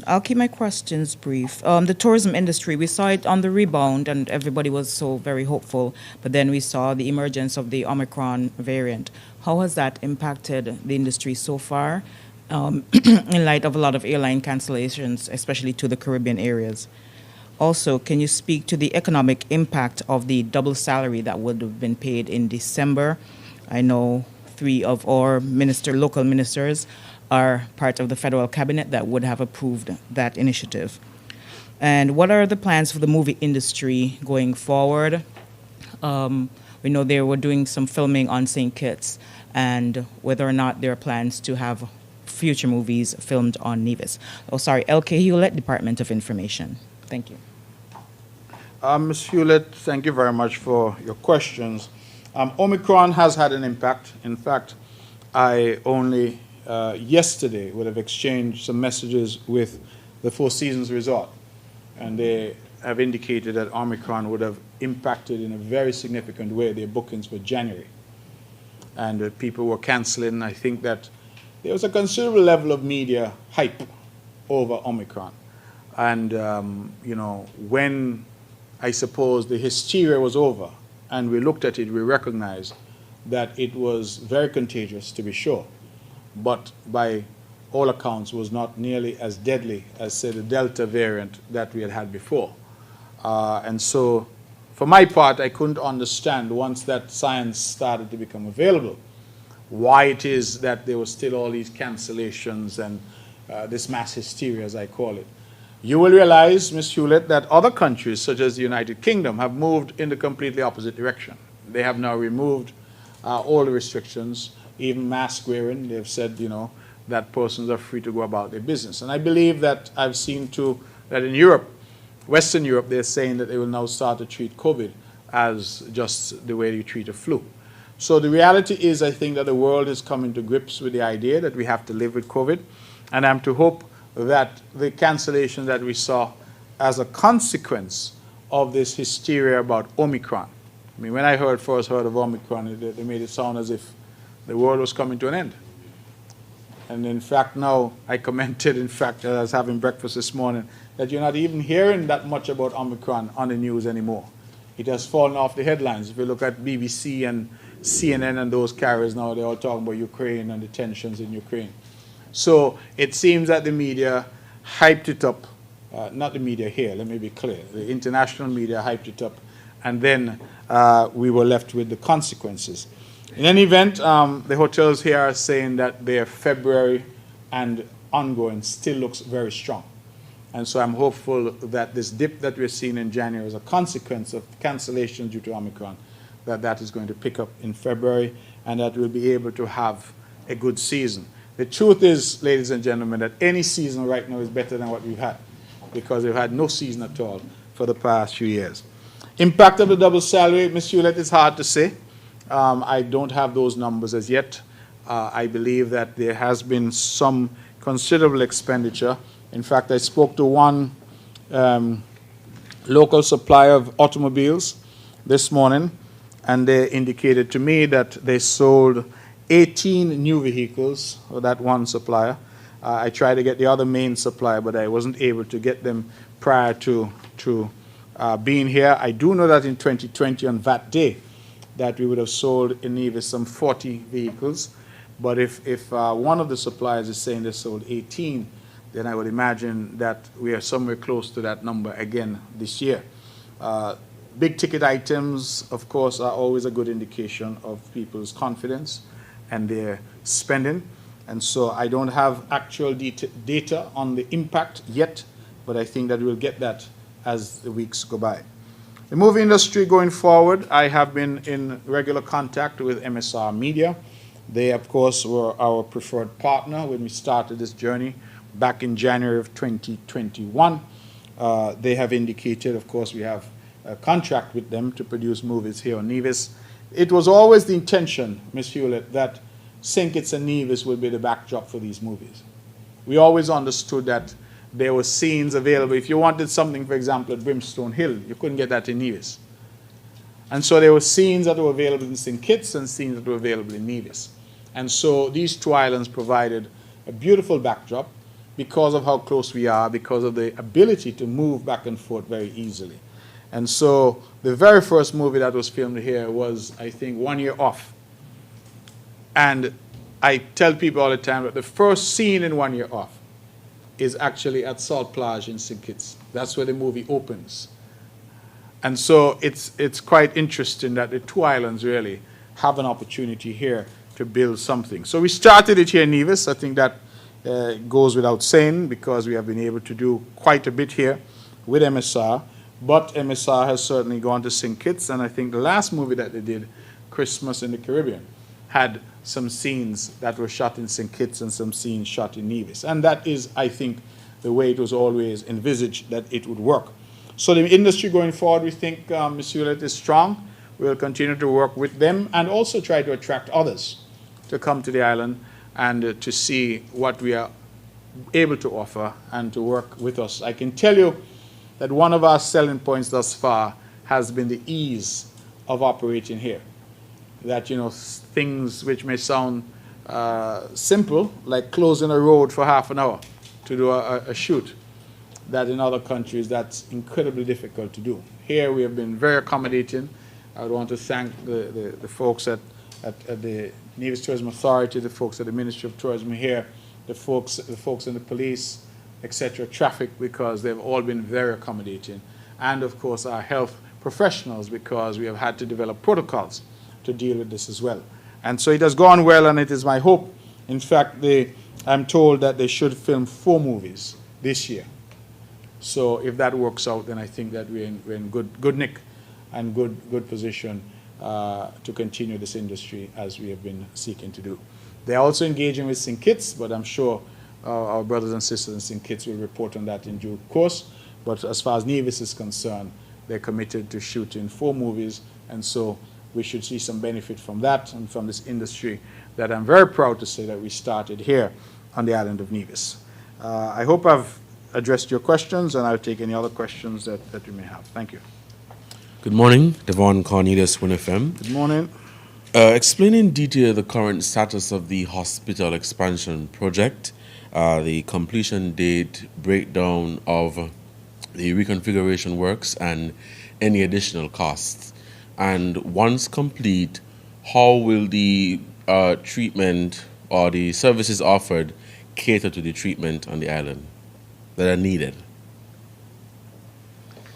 I'll keep my questions brief. The tourism industry, we saw it on the rebound, and everybody was so very hopeful, but then we saw the emergence of the Omicron variant. How has that impacted the industry so far, in light of a lot of airline cancellations, especially to the Caribbean areas? Also, can you speak to the economic impact of the double salary that would have been paid in December? I know 3 of our local ministers are part of the federal cabinet that would have approved that initiative. And what are the plans for the movie industry going forward? We know they were doing some filming on St. Kitts, and whether or not there are plans to have future movies filmed on Nevis. Oh, sorry, LK Hewlett, Department of Information. Thank you. Ms. Hewlett, thank you very much for your questions. Omicron has had an impact. In fact, I only yesterday would have exchanged some messages with the Four Seasons Resort, and they have indicated that Omicron would have impacted in a very significant way their bookings for January. And people were canceling. I think that there was a considerable level of media hype over Omicron. And, you know, when I suppose the hysteria was over and we looked at it, we recognized that it was very contagious, to be sure, but by all accounts was not nearly as deadly as, say, the Delta variant that we had had before. And so, for my part, I couldn't understand, once that science started to become available, why it is that there were still all these cancellations and this mass hysteria, as I call it. You will realize, Ms. Hewlett, that other countries, such as the United Kingdom, have moved in the completely opposite direction. They have now removed all the restrictions, even mask wearing. They've said, you know, that persons are free to go about their business. And I believe that I've seen too that in Europe, Western Europe, they're saying that they will now start to treat COVID as just the way you treat a flu. So the reality is, I think that the world is coming to grips with the idea that we have to live with COVID. And I'm to hope that the cancellation that we saw as a consequence of this hysteria about Omicron. I mean, when I first heard of Omicron, they made it sound as if the world was coming to an end. And in fact, now I commented, in fact, as I was having breakfast this morning, that you're not even hearing that much about Omicron on the news anymore. It has fallen off the headlines. If you look at BBC and CNN and those carriers now, they're all talking about Ukraine and the tensions in Ukraine. So it seems that the media hyped it up, not the media here, let me be clear, the international media hyped it up, and then we were left with the consequences. In any event, the hotels here are saying that their February and ongoing still looks very strong. And so I'm hopeful that this dip that we're seeing in January as a consequence of cancellation due to Omicron, that is going to pick up in February, and that we'll be able to have a good season. The truth is, ladies and gentlemen, that any season right now is better than what we've had, because we've had no season at all for the past few years. Impact of the double salary, Ms. Hewlett, is hard to say. I don't have those numbers as yet. I believe that there has been some considerable expenditure. In fact, I spoke to one local supplier of automobiles this morning, and they indicated to me that they sold 18 new vehicles for that one supplier. I tried to get the other main supplier, but I wasn't able to get them prior to being here. I do know that in 2020, on VAT day, that we would have sold in Nevis some 40 vehicles. But if one of the suppliers is saying they sold 18, then I would imagine that we are somewhere close to that number again this year. Big ticket items, of course, are always a good indication of people's confidence and their spending. And so I don't have actual data on the impact yet, but I think that we'll get that as the weeks go by. The movie industry going forward, I have been in regular contact with MSR Media. They, of course, were our preferred partner when we started this journey back in January of 2021. They have indicated, of course, we have a contract with them to produce movies here on Nevis. It was always the intention, Ms. Hewlett, that St. Kitts and Nevis would be the backdrop for these movies. We always understood that there were scenes available. If you wanted something, for example, at Brimstone Hill, you couldn't get that in Nevis. And so there were scenes that were available in St. Kitts and scenes that were available in Nevis. And so these two islands provided a beautiful backdrop because of how close we are, because of the ability to move back and forth very easily. And so the very first movie that was filmed here was, I think, 1 year off. And I tell people all the time that the first scene in 1 year off is actually at Salt Plage in St. Kitts. That's where the movie opens. And so it's quite interesting that the two islands really have an opportunity here to build something. So we started it here in Nevis. I think that goes without saying, because we have been able to do quite a bit here with MSR. But MSR has certainly gone to St. Kitts, and I think the last movie that they did, Christmas in the Caribbean, had some scenes that were shot in St. Kitts and some scenes shot in Nevis. And that is, I think, the way it was always envisaged that it would work. So the industry going forward, we think Ms. Hewlett is strong. We'll continue to work with them and also try to attract others to come to the island and to see what we are able to offer and to work with us. I can tell you that one of our selling points thus far has been the ease of operating here. That, you know, things which may sound simple, like closing a road for half an hour to do a shoot, that in other countries that's incredibly difficult to do. Here we have been very accommodating. I would want to thank the folks at the Nevis Tourism Authority, the folks at the Ministry of Tourism here, the folks in the police, etc., traffic, because they've all been very accommodating. And of course our health professionals, because we have had to develop protocols to deal with this as well. And so it has gone well, and it is my hope. In fact, I'm told that they should film 4 movies this year. So if that works out, then I think that we're in good nick and good position to continue this industry as we have been seeking to do. They're also engaging with St. Kitts, but I'm sure our brothers and sisters in St. Kitts will report on that in due course. But as far as Nevis is concerned, they're committed to shooting 4 movies, and so we should see some benefit from that and from this industry that I'm very proud to say that we started here on the island of Nevis. I hope I've addressed your questions, and I'll take any other questions that you may have. Thank you. Good morning, Devon Cornelius, Win FM. Good morning. Explain in detail the current status of the hospital expansion project, the completion date, breakdown of the reconfiguration works, and any additional costs. And once complete, how will the treatment or the services offered cater to the treatment on the island that are needed?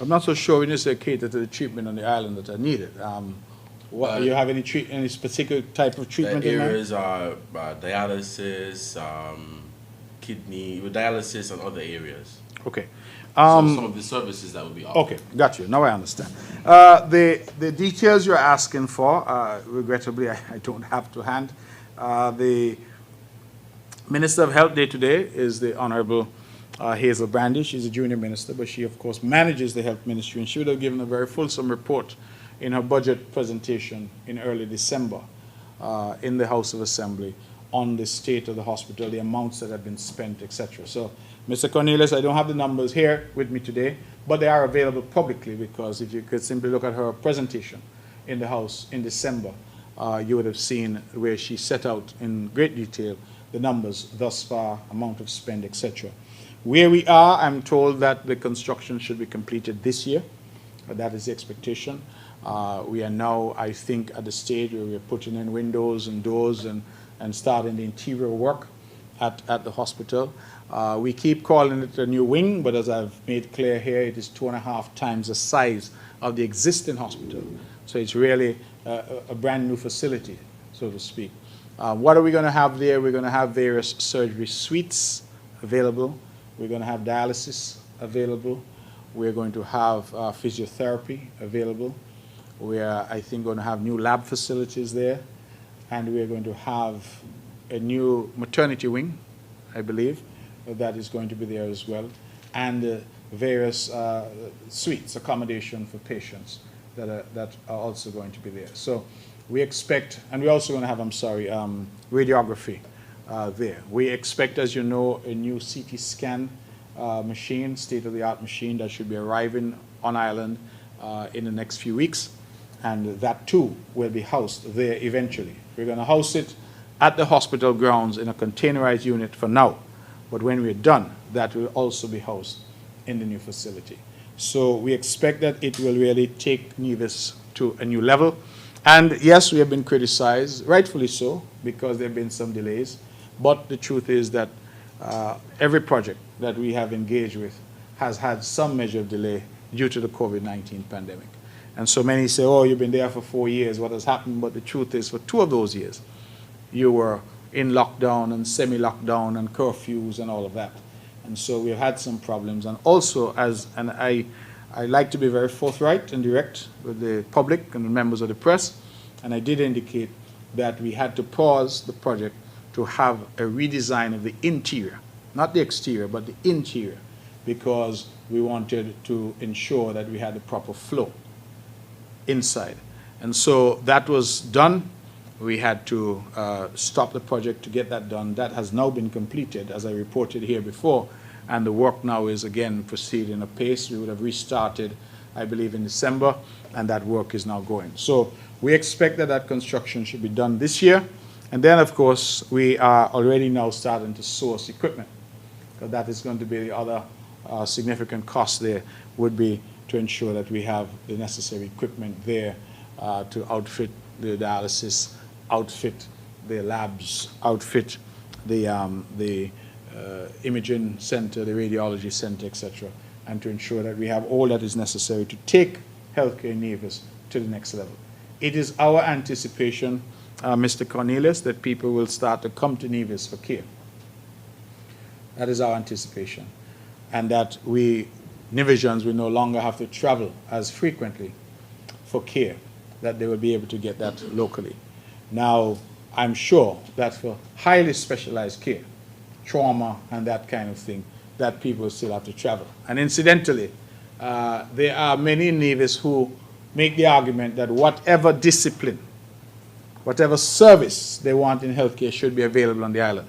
I'm not so sure when you say cater to the treatment on the island that are needed. Do you have any particular type of treatment the in mind? areas are dialysis, kidney, dialysis and other areas. Okay. So some of the services that will be offered. Okay, got you. Now I understand. The details you're asking for, regrettably, I don't have to hand. The Minister of Health day to day is the Honorable Hazel Brandy. She's a junior minister, but she, of course, manages the health ministry, and she would have given a very fulsome report in her budget presentation in early December in the House of Assembly on the state of the hospital, the amounts that have been spent, etc. So, Mr. Cornelius, I don't have the numbers here with me today, but they are available publicly, because if you could simply look at her presentation in the House in December, you would have seen where she set out in great detail the numbers thus far, amount of spend, etc. Where we are, I'm told that the construction should be completed this year. That is the expectation. We are now, I think, at the stage where we're putting in windows and doors and starting the interior work at the hospital. We keep calling it a new wing, but as I've made clear here, it is 2.5 times the size of the existing hospital. So it's really a brand new facility, so to speak. What are we going to have there? We're going to have various surgery suites available. We're going to have dialysis available. We're going to have physiotherapy available. We are, I think, going to have new lab facilities there. And we're going to have a new maternity wing, I believe, that is going to be there as well. And various suites, accommodation for patients that are also going to be there. So we expect, and we're also going to have, radiography there. We expect, as you know, a new CT scan machine, state-of-the-art machine that should be arriving on island in the next few weeks. And that too will be housed there eventually. We're going to house it at the hospital grounds in a containerized unit for now. But when we're done, that will also be housed in the new facility. So we expect that it will really take Nevis to a new level. And yes, we have been criticized, rightfully so, because there have been some delays. But the truth is that every project that we have engaged with has had some measure of delay due to the COVID-19 pandemic. And so many say, oh, you've been there for 4 years, what has happened? But the truth is, for 2 of those years, you were in lockdown and semi-lockdown and curfews and all of that. And so we've had some problems. And also, I like to be very forthright and direct with the public and the members of the press, and I did indicate that we had to pause the project to have a redesign of the interior, not the exterior, but the interior, because we wanted to ensure that we had the proper flow inside. And so that was done. We had to stop the project to get that done. That has now been completed, as I reported here before, and the work now is again proceeding apace. We would have restarted, I believe, in December, and that work is now going. So we expect that that construction should be done this year. And then, of course, we are already now starting to source equipment, because that is going to be the other significant cost there, would be to ensure that we have the necessary equipment there to outfit the dialysis, outfit the labs, outfit the imaging center, the radiology center, etc., and to ensure that we have all that is necessary to take healthcare in Nevis to the next level. It is our anticipation, Mr. Cornelius, that people will start to come to Nevis for care. That is our anticipation. And that we, Nevisians, will no longer have to travel as frequently for care, that they will be able to get that locally. Now, I'm sure that for highly specialized care, trauma and that kind of thing, that people still have to travel. And incidentally, there are many in Nevis who make the argument that whatever discipline, whatever service they want in healthcare should be available on the island.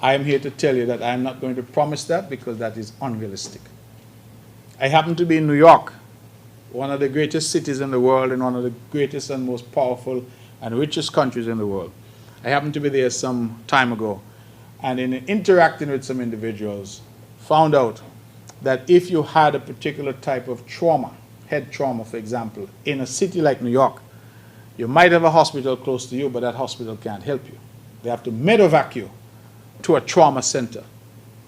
I am here to tell you that I am not going to promise that, because that is unrealistic. I happen to be in New York, one of the greatest cities in the world and one of the greatest and most powerful and richest countries in the world. I happened to be there some time ago, and in interacting with some individuals, found out that if you had a particular type of trauma, head trauma, for example, in a city like New York, you might have a hospital close to you, but that hospital can't help you. They have to medevac you to a trauma center,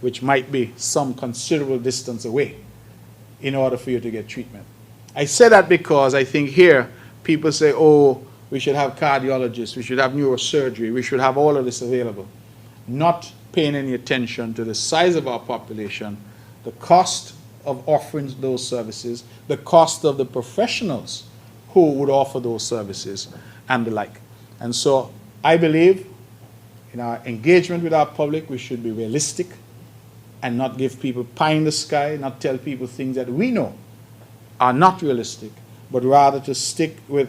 which might be some considerable distance away, in order for you to get treatment. I say that because I think here people say, oh, we should have cardiologists, we should have neurosurgery, we should have all of this available, not paying any attention to the size of our population, the cost of offering those services, the cost of the professionals who would offer those services, and the like. And so I believe in our engagement with our public, we should be realistic and not give people pie in the sky, not tell people things that we know are not realistic, but rather to stick with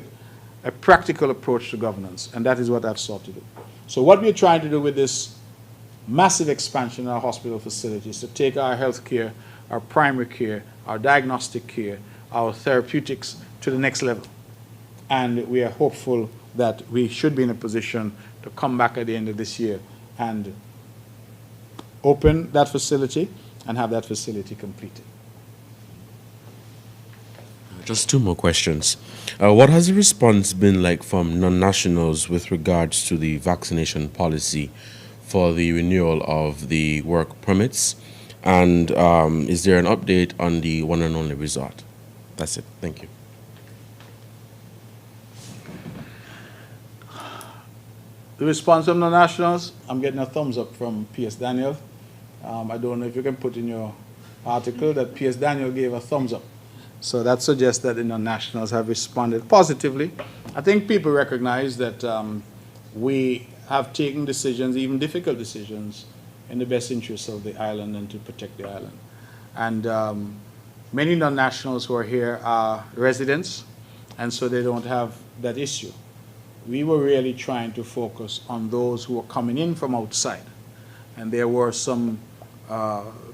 a practical approach to governance, and that is what I've sought to do. So what we're trying to do with this massive expansion in our hospital facilities, to take our health care, our primary care, our diagnostic care, our therapeutics to the next level. And we are hopeful that we should be in a position to come back at the end of this year and open that facility and have that facility completed. Just two more questions. What has the response been like from non-nationals with regards to the vaccination policy for the renewal of the work permits? And is there an update on the one and only resort? That's it. Thank you. The response from the nationals, I'm getting a thumbs up from P.S. Daniel. I don't know if you can put in your article that P.S. Daniel gave a thumbs up. So that suggests that the nationals have responded positively. I think people recognize that we have taken decisions, even difficult decisions, in the best interests of the island and to protect the island. And many non-nationals who are here are residents, and so they don't have that issue. We were really trying to focus on those who were coming in from outside. And there were some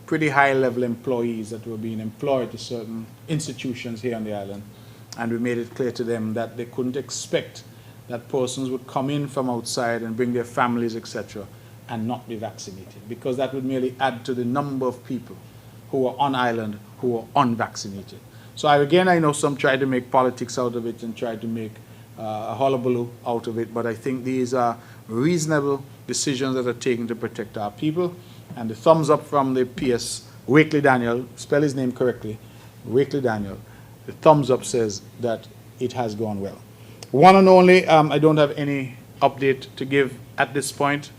pretty high-level employees that were being employed to certain institutions here on the island. And we made it clear to them that they couldn't expect that persons would come in from outside and bring their families, etc., and not be vaccinated, because that would merely add to the number of people who are on island who are unvaccinated. So I know some try to make politics out of it and try to make a hullabaloo out of it, but I think these are reasonable decisions that are taken to protect our people. And the thumbs up from the PS, Wakely Daniel, spell his name correctly, Wakely Daniel, the thumbs up says that it has gone well. One and only, I don't have any update to give at this point.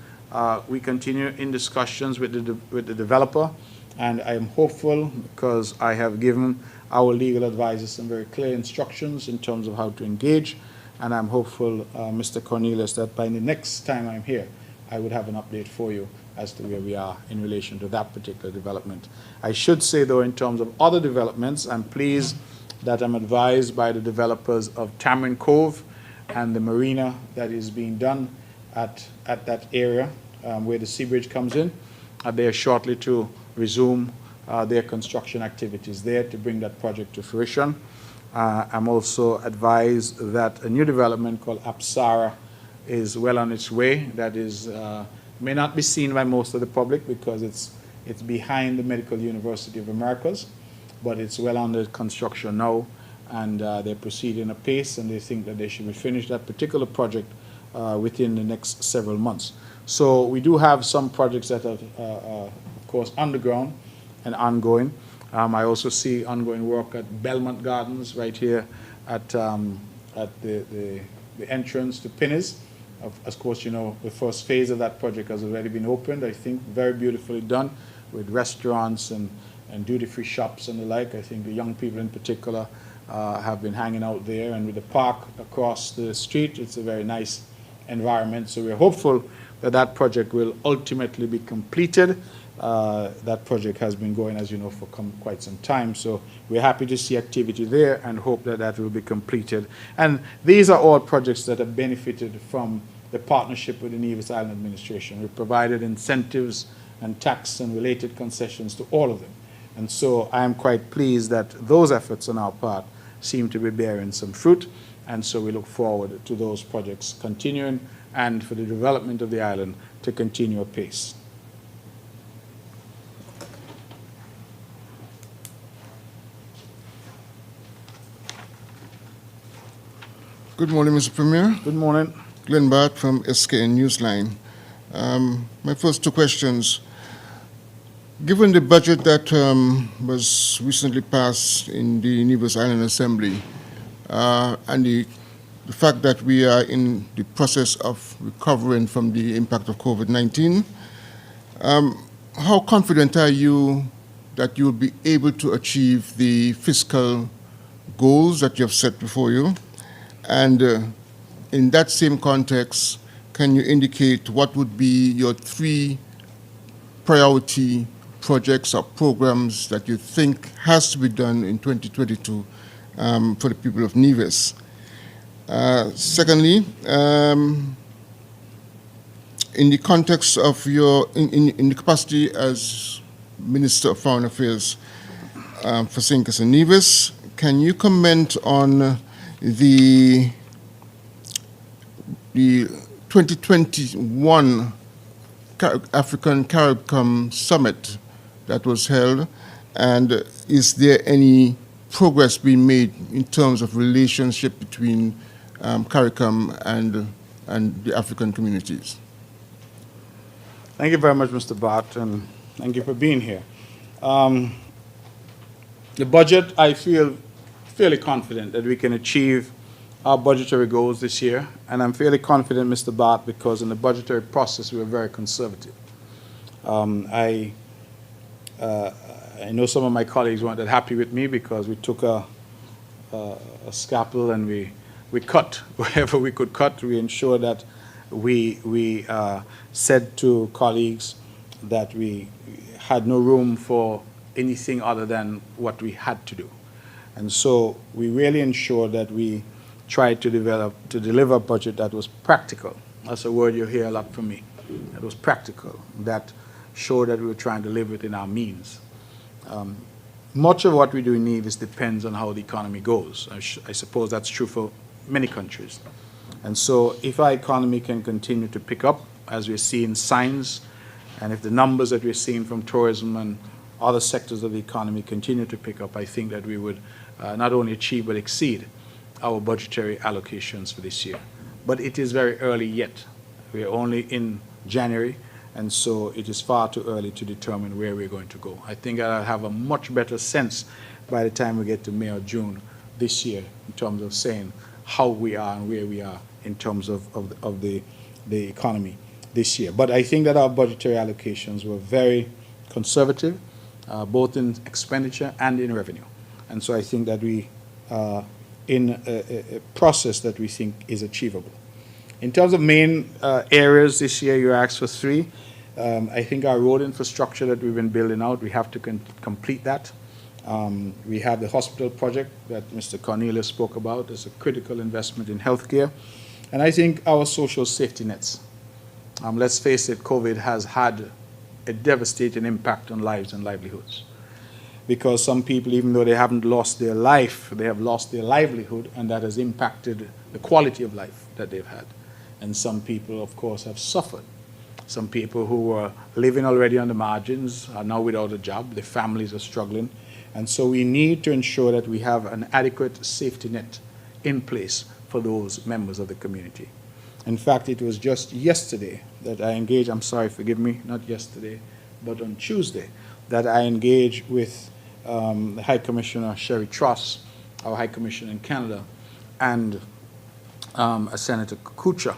We continue in discussions with the developer, and I am hopeful, because I have given our legal advisors some very clear instructions in terms of how to engage, and I'm hopeful, Mr. Cornelius, that by the next time I'm here, I would have an update for you as to where we are in relation to that particular development. I should say, though, in terms of other developments, I'm pleased that I'm advised by the developers of Tamarind Cove and the marina that is being done at that area where the sea bridge comes in. They are shortly to resume their construction activities there to bring that project to fruition. I'm also advised that a new development called Apsara is well on its way. That is may not be seen by most of the public because it's behind the Medical University of Americas, but it's well under construction now, and they're proceeding apace, and they think that they should finish that particular project within the next several months. So we do have some projects that are, of course, underground and ongoing. I also see ongoing work at Belmont Gardens right here at the entrance to Pinnis. Of course, you know, the first phase of that project has already been opened, I think, very beautifully done with restaurants and duty-free shops and the like. I think the young people in particular have been hanging out there, and with the park across the street, it's a very nice environment. So we're hopeful that that project will ultimately be completed. That project has been going, as you know, for quite some time. So we're happy to see activity there and hope that that will be completed. And these are all projects that have benefited from the partnership with the Nevis Island Administration. We provided incentives and tax and related concessions to all of them. And so I am quite pleased that those efforts on our part seem to be bearing some fruit. And so we look forward to those projects continuing and for the development of the island to continue apace. Good morning, Mr. Premier. Good morning. Glenn Bart from SKN Newsline. My first two questions. Given the budget that was recently passed in the Nevis Island Assembly and the fact that we are in the process of recovering from the impact of COVID-19, how confident are you that you will be able to achieve the fiscal goals that you have set before you? And in that same context, can you indicate what would be your three priority projects or programs that you think has to be done in 2022 for the people of Nevis? Secondly, in the context of your, in the capacity as Minister of Foreign Affairs for St. Kitts and Nevis, can you comment on the 2021 African Caribbean Summit that was held, and is there any progress being made in terms of relationship between CARICOM and the African communities? Thank you very much, Mr. Bart, and thank you for being here. The budget, I feel fairly confident that we can achieve our budgetary goals this year, and I'm fairly confident, Mr. Bart, because in the budgetary process we were very conservative. I know some of my colleagues weren't that happy with me because we took a scalpel and we cut wherever we could cut. We ensured that we said to colleagues that we had no room for anything other than what we had to do. And so we really ensured that we tried to deliver a budget that was practical. That's a word you hear a lot from me. That was practical, that showed that we were trying to live within our means. Much of what we do in Nevis depends on how the economy goes. I suppose that's true for many countries. And so if our economy can continue to pick up, as we're seeing signs, and if the numbers that we're seeing from tourism and other sectors of the economy continue to pick up, I think that we would not only achieve but exceed our budgetary allocations for this year. But it is very early yet. We are only in January, and so it is far too early to determine where we're going to go. I think I'll have a much better sense by the time we get to May or June this year in terms of saying how we are and where we are in terms of the economy this year. But I think that our budgetary allocations were very conservative, both in expenditure and in revenue. And so I think that we in a process that we think is achievable. In terms of main areas this year, you asked for 3. I think our road infrastructure that we've been building out, we have to complete that. We have the hospital project that Mr. Cornelius spoke about as a critical investment in healthcare. And I think our social safety nets. Let's face it, COVID has had a devastating impact on lives and livelihoods. Because some people, even though they haven't lost their life, they have lost their livelihood, and that has impacted the quality of life that they've had. And some people, of course, have suffered. Some people who were living already on the margins are now without a job. Their families are struggling. And so we need to ensure that we have an adequate safety net in place for those members of the community. In fact, it was just yesterday that I engaged, I'm sorry, forgive me, not yesterday, but on Tuesday, that I engaged with the High Commissioner Sherry Truss, our High Commissioner in Canada, and Senator Kuchar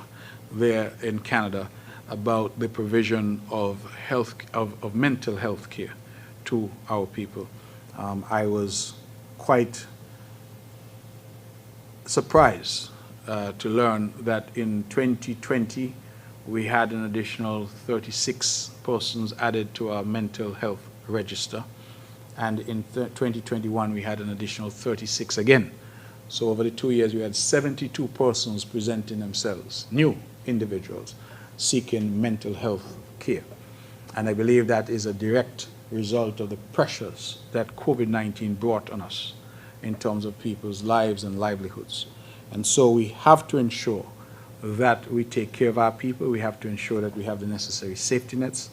there in Canada about the provision of mental health care to our people. I was quite surprised to learn that in 2020 we had an additional 36 persons added to our mental health register, and in 2021 we had an additional 36 again. So over the 2 years we had 72 persons presenting themselves, new individuals seeking mental health care. And I believe that is a direct result of the pressures that COVID-19 brought on us in terms of people's lives and livelihoods. And so we have to ensure that we take care of our people. We have to ensure that we have the necessary safety nets.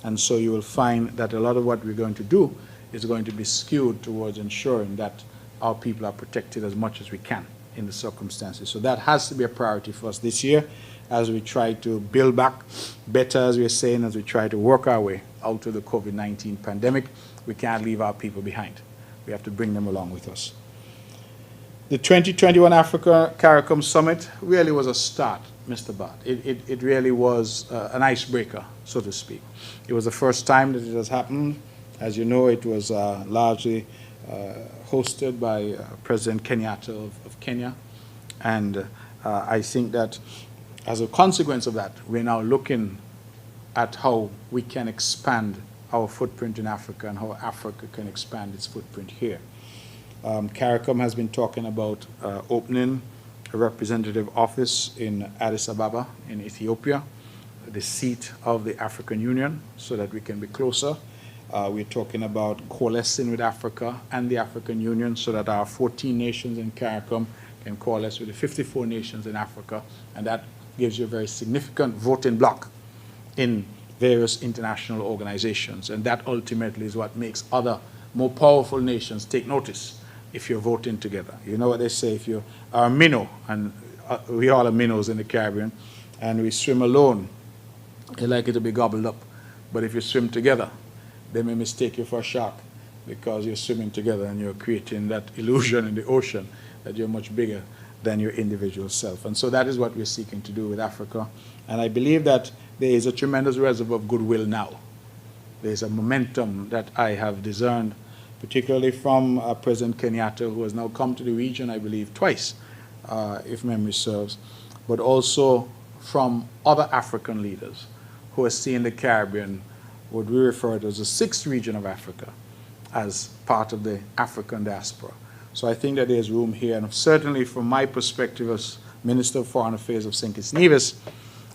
And so you will find that a lot of what we're going to do is going to be skewed towards ensuring that our people are protected as much as we can in the circumstances. So that has to be a priority for us this year as we try to build back better, as we're saying, as we try to work our way out of the COVID-19 pandemic. We can't leave our people behind. We have to bring them along with us. The 2021 Africa CARICOM Summit really was a start, Mr. Bart. It really was an icebreaker, so to speak. It was the first time that it has happened. As you know, it was largely hosted by President Kenyatta of Kenya. And I think that as a consequence of that, we're now looking at how we can expand our footprint in Africa and how Africa can expand its footprint here. CARICOM has been talking about opening a representative office in Addis Ababa in Ethiopia, the seat of the African Union, so that we can be closer. We're talking about coalescing with Africa and the African Union so that our 14 nations in CARICOM can coalesce with the 54 nations in Africa, and that gives you a very significant voting bloc in various international organizations. And that ultimately is what makes other more powerful nations take notice if you're voting together. You know what they say, if you are a minnow, and we all are minnows in the Caribbean, and we swim alone, you're likely to be gobbled up. But if you swim together, they may mistake you for a shark because you're swimming together and you're creating that illusion in the ocean that you're much bigger than your individual self. And so that is what we're seeking to do with Africa. And I believe that there is a tremendous reservoir of goodwill now. There's a momentum that I have discerned, particularly from President Kenyatta, who has now come to the region, I believe, twice, if memory serves, but also from other African leaders who are seeing the Caribbean, what we refer to as the sixth region of Africa, as part of the African diaspora. So I think that there's room here, and certainly from my perspective as Minister of Foreign Affairs of St. Kitts Nevis,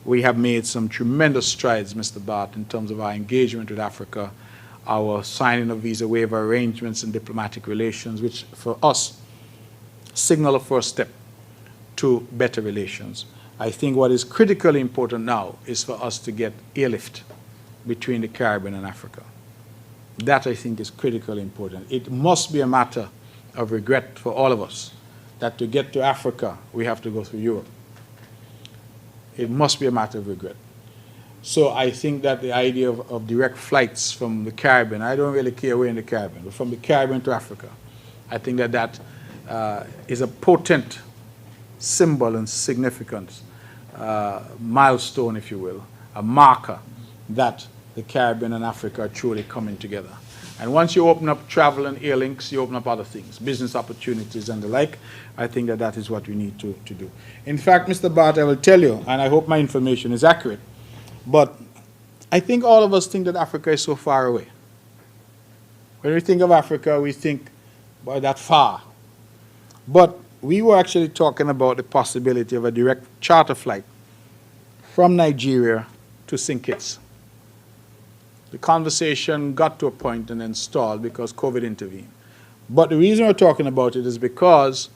we have made some tremendous strides, Mr. Bart, in terms of our engagement with Africa, our signing of visa waiver arrangements and diplomatic relations, which for us signal a first step to better relations. I think what is critically important now is for us to get airlift between the Caribbean and Africa. That, I think, is critically important. It must be a matter of regret for all of us that to get to Africa, we have to go through Europe. It must be a matter of regret. So I think that the idea of direct flights from the Caribbean, I don't really care where in the Caribbean, but from the Caribbean to Africa, I think that that is a potent symbol and significance, milestone, if you will, a marker that the Caribbean and Africa are truly coming together. And once you open up travel and air links, you open up other things, business opportunities and the like. I think that that is what we need to do. In fact, Mr. Bart, I will tell you, and I hope my information is accurate, but I think all of us think that Africa is so far away. When we think of Africa, we think about that far. But we were actually talking about the possibility of a direct charter flight from Nigeria to St. Kitts. The conversation got to a point and then stalled because COVID intervened. But the reason we're talking about it is because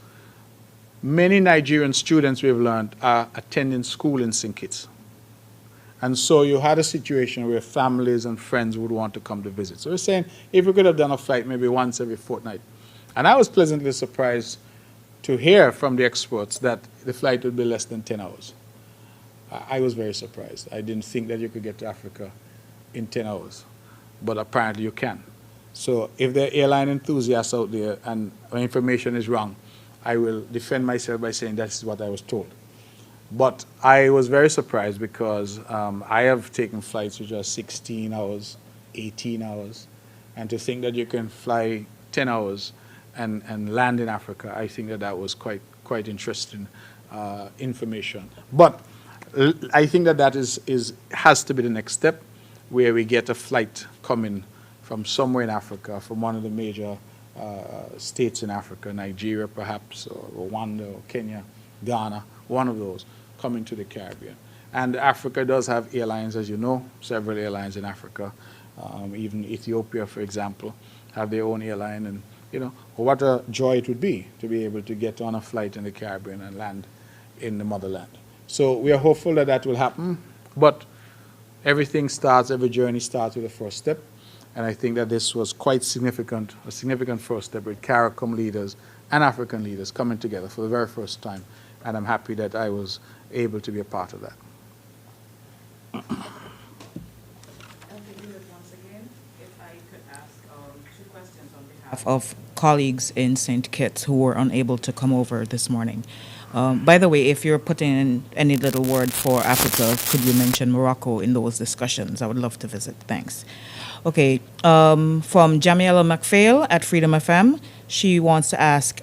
many Nigerian students, we've learned, are attending school in St. Kitts. And so you had a situation where families and friends would want to come to visit. So we're saying if we could have done a flight maybe once every fortnight. And I was pleasantly surprised to hear from the experts that the flight would be less than 10 hours. I was very surprised. I didn't think that you could get to Africa in 10 hours, but apparently you can. So if there are airline enthusiasts out there and my information is wrong, I will defend myself by saying that's what I was told. But I was very surprised because I have taken flights which are 16 hours, 18 hours, and to think that you can fly 10 hours and land in Africa, I think that that was quite interesting information. But I think that that has to be the next step, where we get a flight coming from somewhere in Africa, from one of the major states in Africa, Nigeria perhaps, or Rwanda, or Kenya, Ghana, one of those, coming to the Caribbean. And Africa does have airlines, as you know, several airlines in Africa. Even Ethiopia, for example, have their own airline. And, you know, what a joy it would be to be able to get on a flight in the Caribbean and land in the motherland. So we are hopeful that that will happen, but everything starts, every journey starts with the first step. And I think that this was quite significant, a significant first step with CARICOM leaders and African leaders coming together for the very first time. And I'm happy that I was able to be a part of that. Once again, if I could ask 2 questions on behalf of colleagues in St. Kitts who were unable to come over this morning. By the way, if you're putting in any little word for Africa, could you mention Morocco in those discussions? I would love to visit. Thanks. Okay, from Jamiela McPhail at Freedom FM, she wants to ask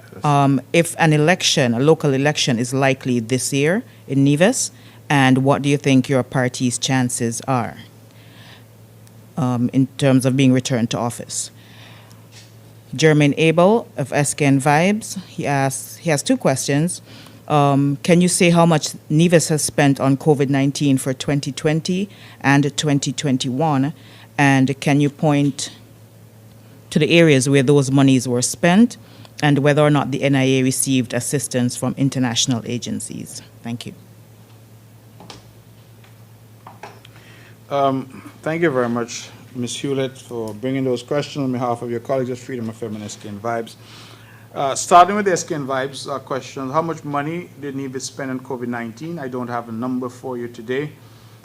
if an election, a local election, is likely this year in Nevis, and what do you think your party's chances are in terms of being returned to office? Jermaine Abel of SKN Vibes, he has 2 questions. Can you say how much Nevis has spent on COVID-19 for 2020 and 2021? And can you point to the areas where those monies were spent and whether or not the NIA received assistance from international agencies? Thank you. Thank you very much, Ms. Hewlett, for bringing those questions on behalf of your colleagues at Freedom of and SKN Vibes. Starting with the SKN Vibes question, how much money did Nevis spend on COVID-19? I don't have a number for you today.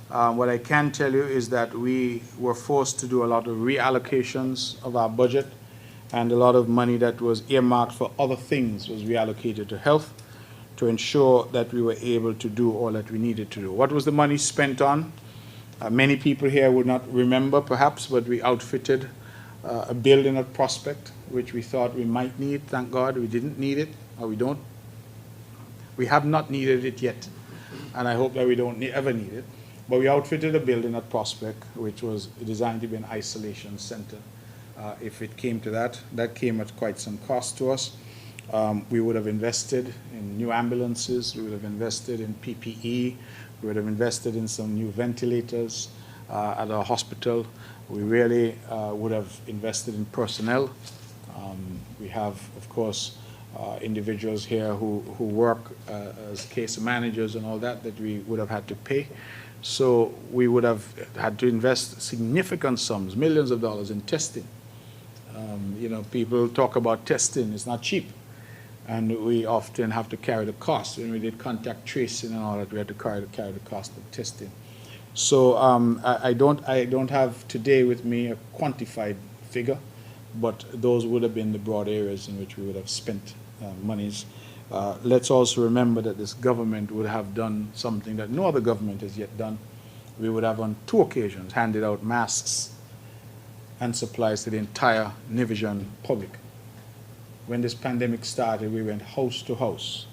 What I can tell you is that we were forced to do a lot of reallocations of our budget, and a lot of money that was earmarked for other things was reallocated to health to ensure that we were able to do all that we needed to do. What was the money spent on? Many people here would not remember perhaps, but we outfitted a building at Prospect, which we thought we might need. Thank God we didn't need it, or we don't. We have not needed it yet, and I hope that we don't ever need it. But we outfitted a building at Prospect, which was designed to be an isolation center. If it came to that, that came at quite some cost to us. We would have invested in new ambulances. We would have invested in PPE. We would have invested in some new ventilators at our hospital. We really would have invested in personnel. We have, of course, individuals here who work as case managers and all that we would have had to pay. So we would have had to invest significant sums, millions of dollars in testing. You know, people talk about testing, it's not cheap. And we often have to carry the cost. When we did contact tracing and all that, we had to carry the cost of testing. So I don't have today with me a quantified figure, but those would have been the broad areas in which we would have spent monies. Let's also remember that this government would have done something that no other government has yet done. We would have on 2 occasions handed out masks and supplies to the entire Nevisian public. When this pandemic started, we went house to house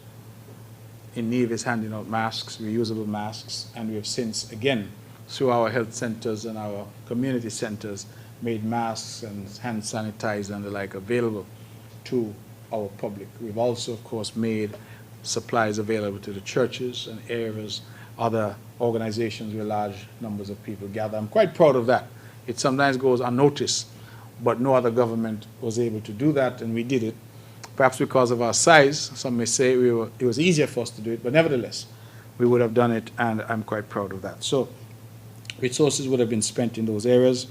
in Nevis handing out masks, reusable masks, and we have since, again, through our health centers and our community centers, made masks and hand sanitizer and the like available to our public. We've also, of course, made supplies available to the churches and areas, other organizations where large numbers of people gather. I'm quite proud of that. It sometimes goes unnoticed, but no other government was able to do that, and we did it. Perhaps because of our size, some may say it was easier for us to do it, but nevertheless, we would have done it, and I'm quite proud of that. So resources would have been spent in those areas,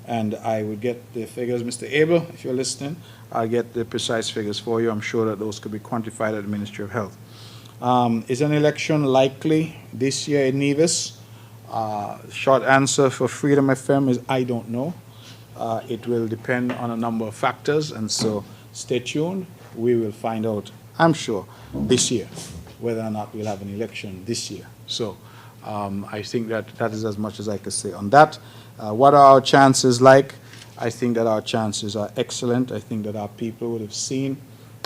and I would get the figures. Mr. Abel, if you're listening, I'll get the precise figures for you. I'm sure that those could be quantified at the Ministry of Health. Is an election likely this year in Nevis? Short answer for Freedom FM is I don't know. It will depend on a number of factors, and so stay tuned. We will find out, I'm sure, this year, whether or not we'll have an election this year. So I think that is as much as I could say on that. What are our chances like? I think that our chances are excellent. I think that our people would have seen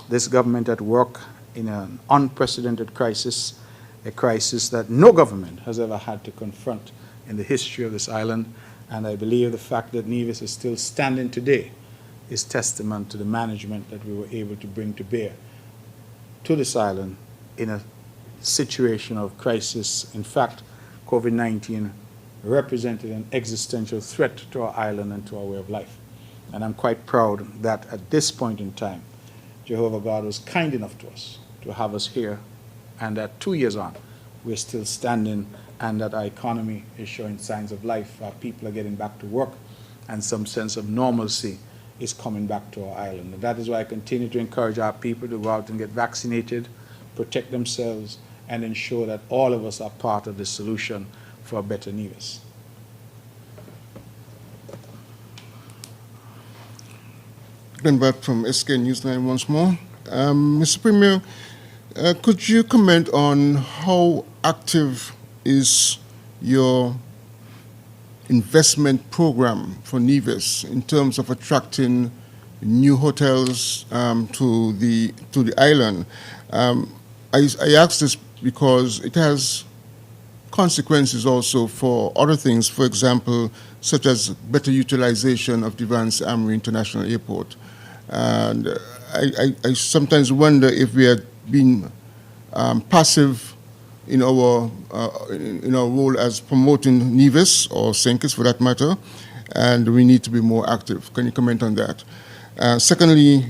this government at work in an unprecedented crisis, a crisis that no government has ever had to confront in the history of this island. And I believe the fact that Nevis is still standing today is testament to the management that we were able to bring to bear to this island in a situation of crisis. In fact, COVID-19 represented an existential threat to our island and to our way of life. And I'm quite proud that at this point in time, Jehovah God was kind enough to us to have us here, and that 2 years on, we're still standing, and that our economy is showing signs of life. Our people are getting back to work, and some sense of normalcy is coming back to our island. And that is why I continue to encourage our people to go out and get vaccinated, protect themselves, and ensure that all of us are part of the solution for a better Nevis. Glenn back from SK Newsline once more. Mr. Premier, could you comment on how active is your investment program for Nevis in terms of attracting new hotels to the island? I ask this because it has consequences also for other things, for example, such as better utilization of Devon's Armory International Airport. And I sometimes wonder if we are being passive in our role as promoting Nevis, or St. Kitts for that matter, and we need to be more active. Can you comment on that? Secondly,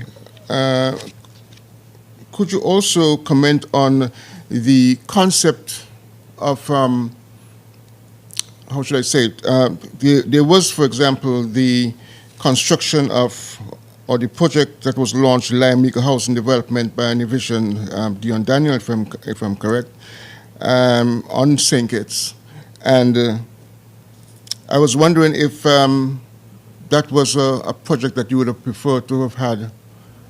could you also comment on the concept of, how should I say it? There was, for example, the construction of, or the project that was launched, Liamica Housing Development by Nevisian, Dion Daniel, if I'm correct, on St. Kitts. And I was wondering if that was a project that you would have preferred to have had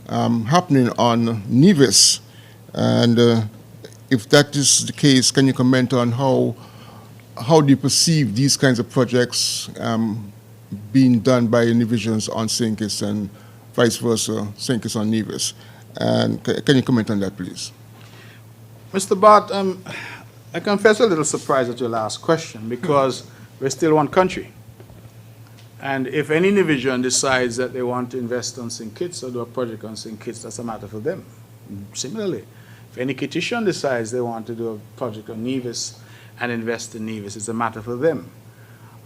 happening on Nevis. And if that is the case, can you comment on how do you perceive these kinds of projects being done by Nevisians on St. Kitts and vice versa, St. Kitts on Nevis? And can you comment on that, please? Mr. Bart, I confess a little surprised at your last question, because we're still one country. And if any Nevisian decides that they want to invest on St. Kitts or do a project on St. Kitts, that's a matter for them. Similarly, if any Kittitian decides they want to do a project on Nevis and invest in Nevis, it's a matter for them.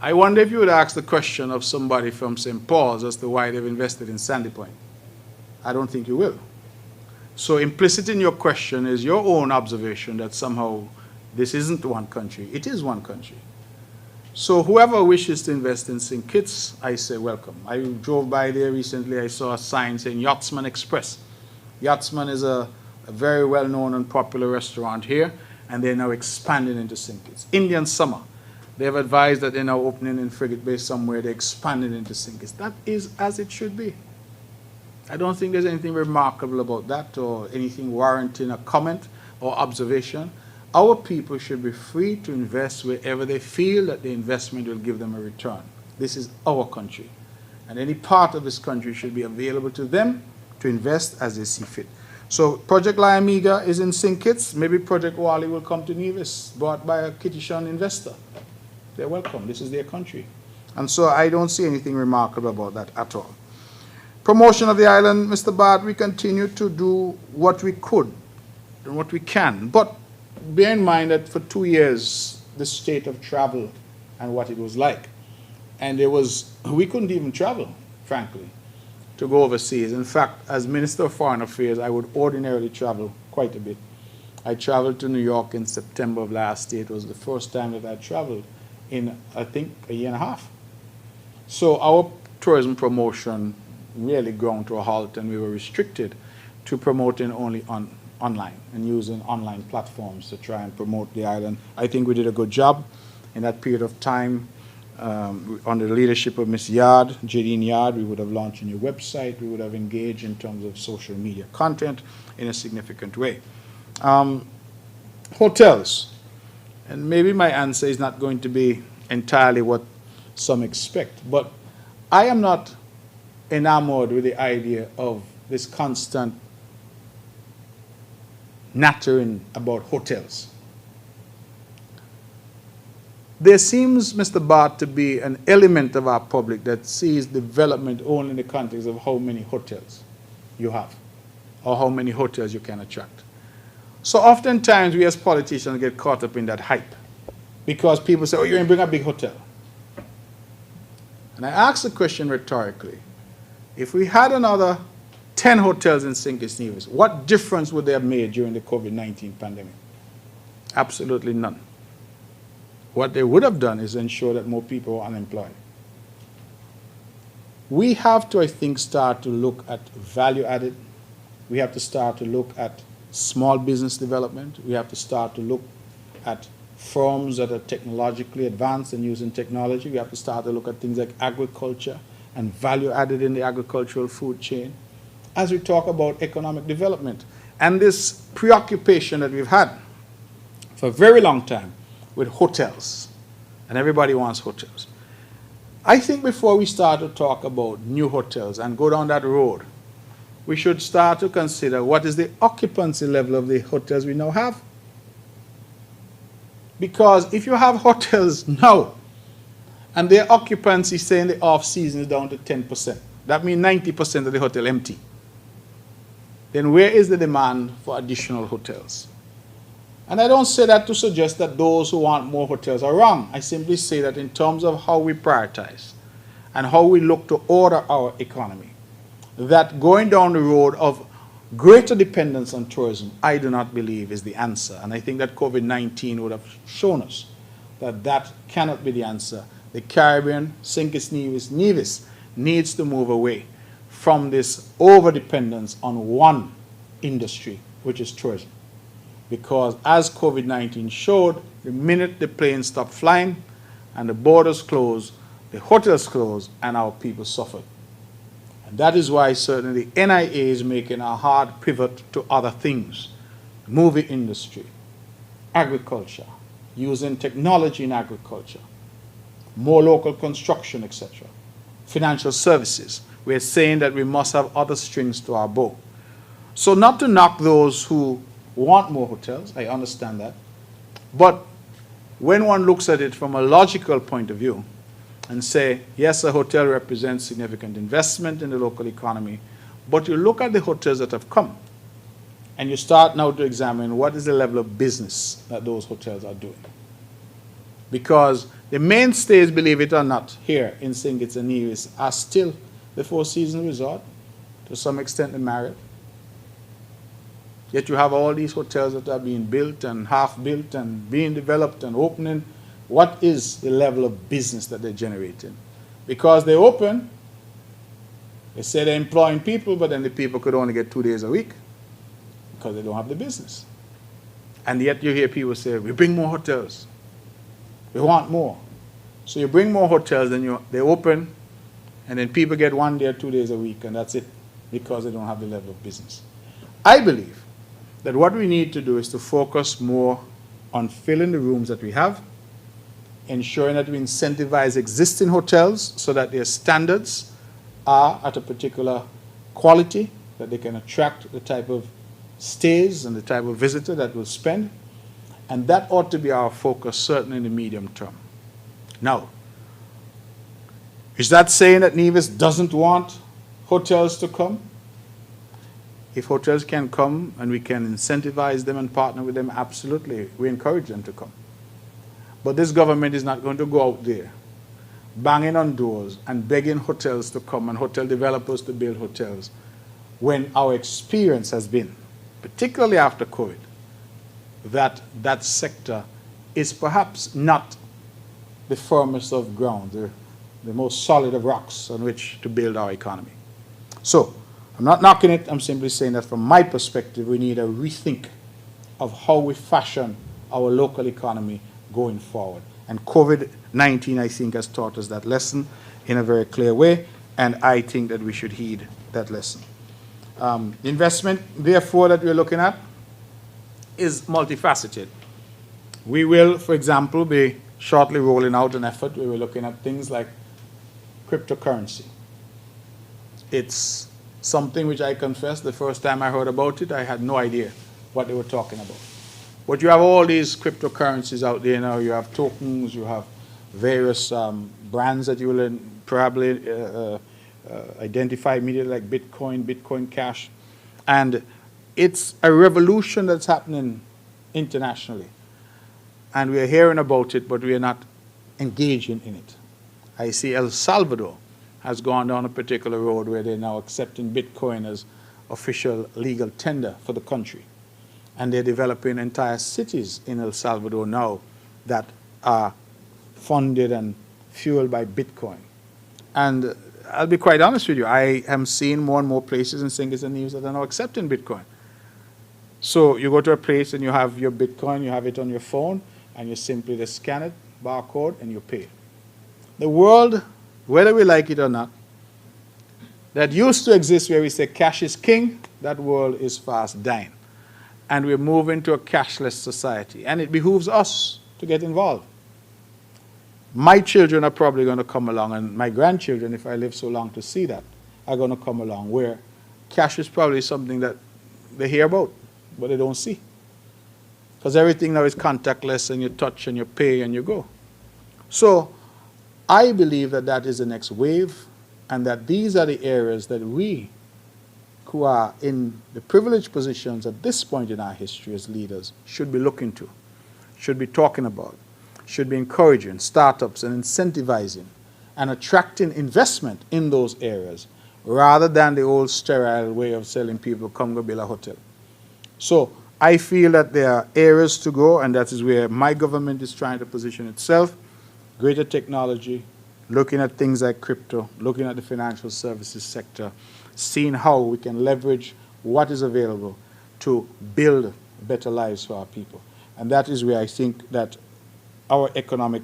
I wonder if you would ask the question of somebody from St. Paul's as to why they've invested in Sandy Point. I don't think you will. So implicit in your question is your own observation that somehow this isn't one country. It is one country. So whoever wishes to invest in St. Kitts, I say welcome. I drove by there recently. I saw a sign saying Yachtsman Express. Yachtsman is a very well-known and popular restaurant here, and they're now expanding into St. Kitts. Indian Summer, they have advised that they're now opening in Frigate Bay somewhere. They're expanding into St. Kitts. That is as it should be. I don't think there's anything remarkable about that or anything warranting a comment or observation. Our people should be free to invest wherever they feel that the investment will give them a return. This is our country. And any part of this country should be available to them to invest as they see fit. So Project Liamiga is in St. Kitts. Maybe Project Wally will come to Nevis, bought by a Kittitian investor. They're welcome. This is their country. And so I don't see anything remarkable about that at all. Promotion of the island, Mr. Bart, we continue to do what we could and what we can. But bear in mind that for 2 years, the state of travel and what it was like. And we couldn't even travel, frankly, to go overseas. In fact, as Minister of Foreign Affairs, I would ordinarily travel quite a bit. I traveled to New York in September of last year. It was the first time that I traveled in, I think, a year and a half. So our tourism promotion really ground to a halt, and we were restricted to promoting only online and using online platforms to try and promote the island. I think we did a good job in that period of time. Under the leadership of Ms. Yard, Jadine Yard, we would have launched a new website. We would have engaged in terms of social media content in a significant way. Hotels. And maybe my answer is not going to be entirely what some expect, but I am not enamored with the idea of this constant nattering about hotels. There seems, Mr. Bart, to be an element of our public that sees development only in the context of how many hotels you have or how many hotels you can attract. So oftentimes we as politicians get caught up in that hype because people say, oh, you're going to bring a big hotel. And I ask the question rhetorically, if we had another 10 hotels in St. Kitts Nevis, what difference would they have made during the COVID-19 pandemic? Absolutely none. What they would have done is ensure that more people are unemployed. We have to, I think, start to look at value added. We have to start to look at small business development. We have to start to look at firms that are technologically advanced and using technology. We have to start to look at things like agriculture and value added in the agricultural food chain as we talk about economic development. And this preoccupation that we've had for a very long time with hotels, and everybody wants hotels. I think before we start to talk about new hotels and go down that road, we should start to consider what is the occupancy level of the hotels we now have. Because if you have hotels now, and their occupancy, say in the off-season, is down to 10%, that means 90% of the hotel empty, then where is the demand for additional hotels? And I don't say that to suggest that those who want more hotels are wrong. I simply say that in terms of how we prioritize and how we look to order our economy, that going down the road of greater dependence on tourism, I do not believe is the answer. And I think that COVID-19 would have shown us that that cannot be the answer. The Caribbean, St. Kitts Nevis needs to move away from this over-dependence on one industry, which is tourism. Because as COVID-19 showed, the minute the planes stopped flying and the borders closed, the hotels closed, and our people suffered. And that is why certainly the NIA is making a hard pivot to other things. Movie industry, agriculture, using technology in agriculture, more local construction, etc. Financial services. We're saying that we must have other strings to our bow. So not to knock those who want more hotels, I understand that. But when one looks at it from a logical point of view and say, yes, a hotel represents significant investment in the local economy, but you look at the hotels that have come and you start now to examine what is the level of business that those hotels are doing. Because the mainstays, believe it or not, here in St. Kitts and Nevis are still the Four Seasons Resort, to some extent the Marriott. Yet you have all these hotels that are being built and half-built and being developed and opening. What is the level of business that they're generating? Because they open, they say they're employing people, but then the people could only get 2 days a week because they don't have the business. And yet you hear people say, we bring more hotels. We want more. So you bring more hotels, then they open, and then people get 1 day or 2 days a week, and that's it, because they don't have the level of business. I believe that what we need to do is to focus more on filling the rooms that we have, ensuring that we incentivize existing hotels so that their standards are at a particular quality, that they can attract the type of stays and the type of visitor that will spend. And that ought to be our focus, certainly in the medium term. Now, is that saying that Nevis doesn't want hotels to come? If hotels can come and we can incentivize them and partner with them, absolutely, we encourage them to come. But this government is not going to go out there banging on doors and begging hotels to come and hotel developers to build hotels when our experience has been, particularly after COVID, that that sector is perhaps not the firmest of ground, the most solid of rocks on which to build our economy. So, I'm not knocking it, I'm simply saying that from my perspective, we need a rethink of how we fashion our local economy going forward. And COVID-19, I think, has taught us that lesson in a very clear way, and I think that we should heed that lesson. Investment, therefore, that we're looking at is multifaceted. We will, for example, be shortly rolling out an effort where we're looking at things like cryptocurrency. It's something which I confess, the first time I heard about it, I had no idea what they were talking about. But you have all these cryptocurrencies out there now. You have tokens, you have various brands that you will probably identify immediately, like Bitcoin, Bitcoin Cash. And it's a revolution that's happening internationally. And we're hearing about it, but we're not engaging in it. I see El Salvador has gone down a particular road where they're now accepting Bitcoin as official legal tender for the country. And they're developing entire cities in El Salvador now that are funded and fueled by Bitcoin. And I'll be quite honest with you, I am seeing more and more places in St. Kitts and Nevis that are now accepting Bitcoin. So you go to a place and you have your Bitcoin, you have it on your phone, and you simply just scan it, barcode, and you pay. The world, whether we like it or not, that used to exist where we say cash is king, that world is fast dying. And we're moving to a cashless society. And it behooves us to get involved. My children are probably going to come along, and my grandchildren, if I live so long to see that, are going to come along, where cash is probably something that they hear about, but they don't see. Because everything now is contactless, and you touch and you pay and you go. So I believe that that is the next wave, and that these are the areas that we, who are in the privileged positions at this point in our history as leaders, should be looking to, should be talking about, should be encouraging startups and incentivizing and attracting investment in those areas, rather than the old sterile way of telling people, come go build a hotel. So I feel that there are areas to go, and that is where my government is trying to position itself. Greater technology, looking at things like crypto, looking at the financial services sector, seeing how we can leverage what is available to build better lives for our people. And that is where I think that our economic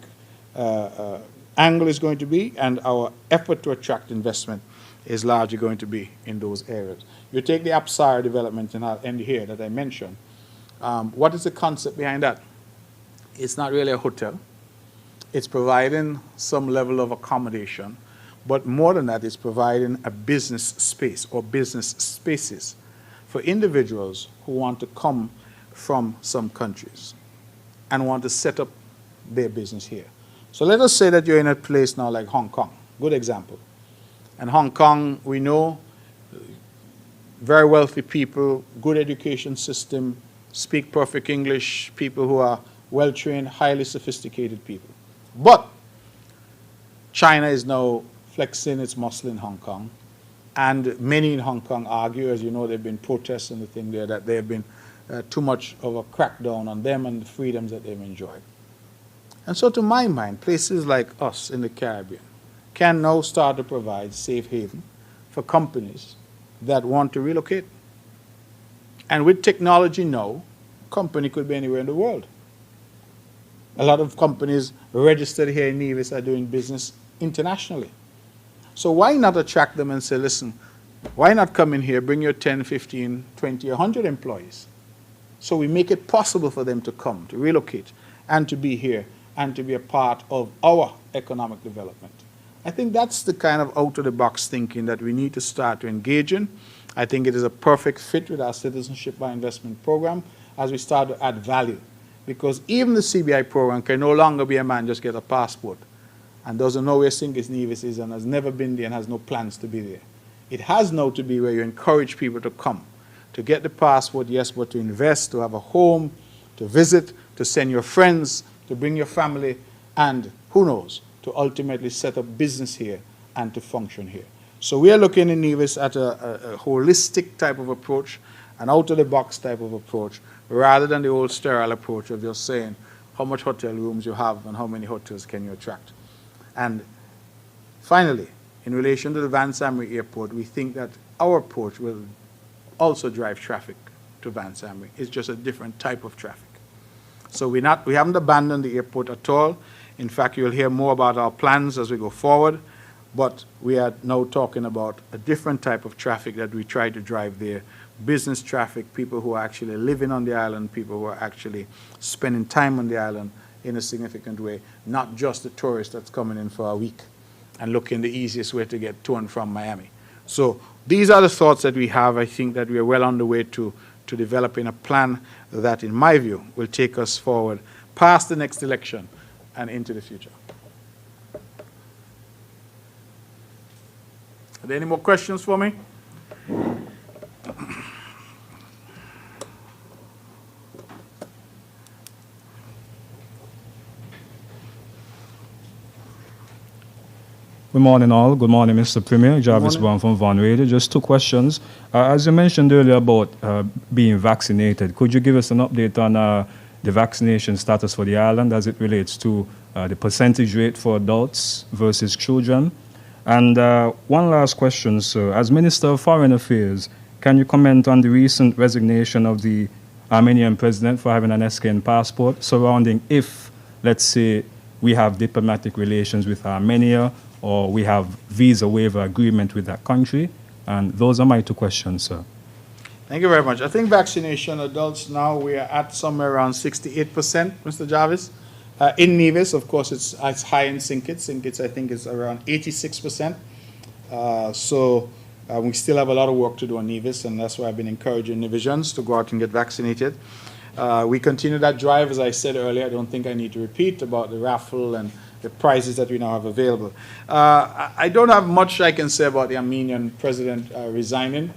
angle is going to be, and our effort to attract investment is largely going to be in those areas. You take the Apsara development, and I'll end here, that I mentioned. What is the concept behind that? It's not really a hotel. It's providing some level of accommodation, but more than that, it's providing a business space or business spaces for individuals who want to come from some countries and want to set up their business here. So let us say that you're in a place now like Hong Kong, good example. And Hong Kong, we know, very wealthy people, good education system, speak perfect English, people who are well-trained, highly sophisticated people. But China is now flexing its muscle in Hong Kong, and many in Hong Kong argue, as you know, there have been protests and the thing there, that there have been too much of a crackdown on them and the freedoms that they've enjoyed. And so to my mind, places like us in the Caribbean can now start to provide safe haven for companies that want to relocate. And with technology now, a company could be anywhere in the world. A lot of companies registered here in Nevis are doing business internationally. So why not attract them and say, listen, why not come in here, bring your 10, 15, 20, 100 employees? So we make it possible for them to come, to relocate, and to be here, and to be a part of our economic development. I think that's the kind of out-of-the-box thinking that we need to start to engage in. I think it is a perfect fit with our Citizenship by Investment program as we start to add value. Because even the CBI program can no longer be a man just get a passport and doesn't know where St. Nevis is and has never been there and has no plans to be there. It has now to be where you encourage people to come, to get the passport, yes, but to invest, to have a home, to visit, to send your friends, to bring your family, and who knows, to ultimately set up business here and to function here. So we are looking in Nevis at a holistic type of approach, an out-of-the-box type of approach, rather than the old sterile approach of just saying how much hotel rooms you have and how many hotels can you attract. And finally, in relation to the Vans-Amory Airport, we think that our approach will also drive traffic to Vans-Amory. It's just a different type of traffic. So we haven't abandoned the airport at all. In fact, you'll hear more about our plans as we go forward, but we are now talking about a different type of traffic that we try to drive there. Business traffic, people who are actually living on the island, people who are actually spending time on the island in a significant way, not just the tourist that's coming in for a week and looking the easiest way to get to and from Miami. So these are the thoughts that we have. I think that we are well on the way to developing a plan that, in my view, will take us forward past the next election and into the future. Are there any more questions for me? Good morning, all. Good morning, Mr. Premier. Jarvis Brown from Vaughan Radio. Just two questions. As you mentioned earlier about being vaccinated, could you give us an update on the vaccination status for the island as it relates to the percentage rate for adults versus children? And one last question, sir. As Minister of Foreign Affairs, can you comment on the recent resignation of the Armenian president for having an SKN passport surrounding if, let's say, we have diplomatic relations with Armenia or we have visa waiver agreement with that country? And those are my two questions, sir. Thank you very much. I think vaccination adults now, we are at somewhere around 68%, Mr. Jarvis. In Nevis, of course, it's high in St. Kitts. St. Kitts, I think, is around 86%. We still have a lot of work to do on Nevis, and that's why I've been encouraging Nevisians to go out and get vaccinated. We continue that drive, as I said earlier. I don't think I need to repeat about the raffle and the prizes that we now have available. I don't have much I can say about the Armenian president resigning.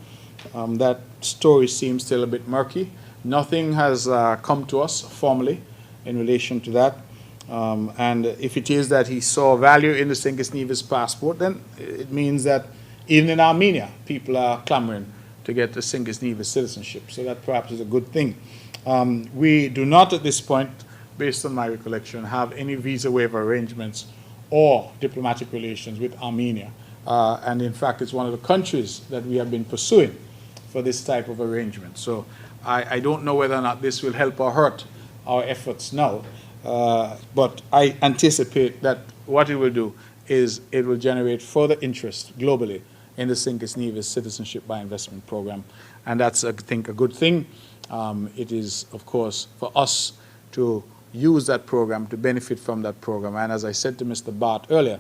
That story seems still a bit murky. Nothing has come to us formally in relation to that. And if it is that he saw value in the St. Nevis passport, then it means that even in Armenia, people are clamoring to get the St. Nevis citizenship. So that perhaps is a good thing. We do not at this point, based on my recollection, have any visa waiver arrangements or diplomatic relations with Armenia. And in fact, it's one of the countries that we have been pursuing for this type of arrangement. So I don't know whether or not this will help or hurt our efforts now. But I anticipate that what it will do is it will generate further interest globally in the St. Nevis Citizenship by Investment program. And that's, I think, a good thing. It is, of course, for us to use that program, to benefit from that program. And as I said to Mr. Bart earlier,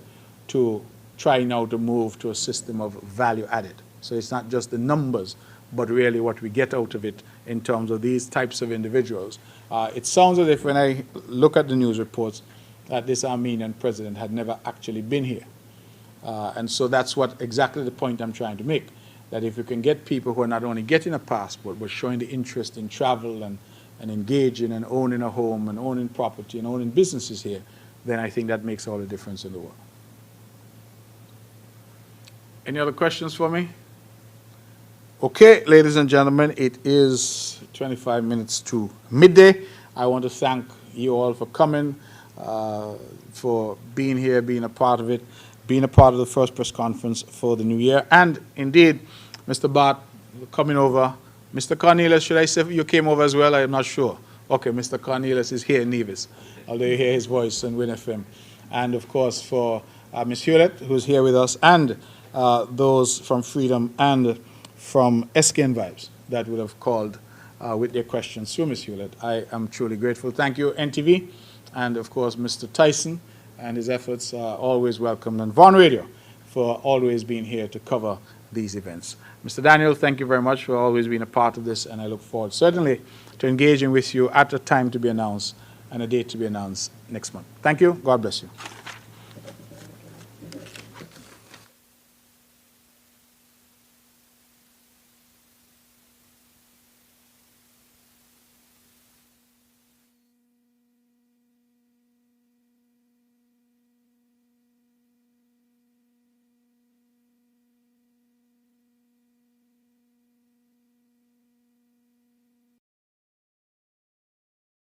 to try now to move to a system of value added. So it's not just the numbers, but really what we get out of it in terms of these types of individuals. It sounds as if when I look at the news reports that this Armenian president had never actually been here. And so that's what exactly the point I'm trying to make, that if you can get people who are not only getting a passport, but showing the interest in travel and engaging and owning a home and owning property and owning businesses here, then I think that makes all the difference in the world. Any other questions for me? Okay, ladies and gentlemen, it is 25 minutes to midday. I want to thank you all for coming, for being here, being a part of it, being a part of the first press conference for the new year. And indeed, Mr. Bart, coming over. Mr. Cornelius, should I say you came over as well? I'm not sure. Okay, Mr. Cornelius is here in Nevis, although you hear his voice on Win FM. And of course, for Ms. Hewlett, who's here with us, and those from Freedom and from SKN Vibes that would have called with their questions through Ms. Hewlett. I am truly grateful. Thank you, NTV, and of course, Mr. Tyson and his efforts are always welcomed, and Vaughan Radio for always being here to cover these events. Mr. Daniel, thank you very much for always being a part of this, and I look forward certainly to engaging with you at a time to be announced and a date to be announced next month. Thank you. God bless you.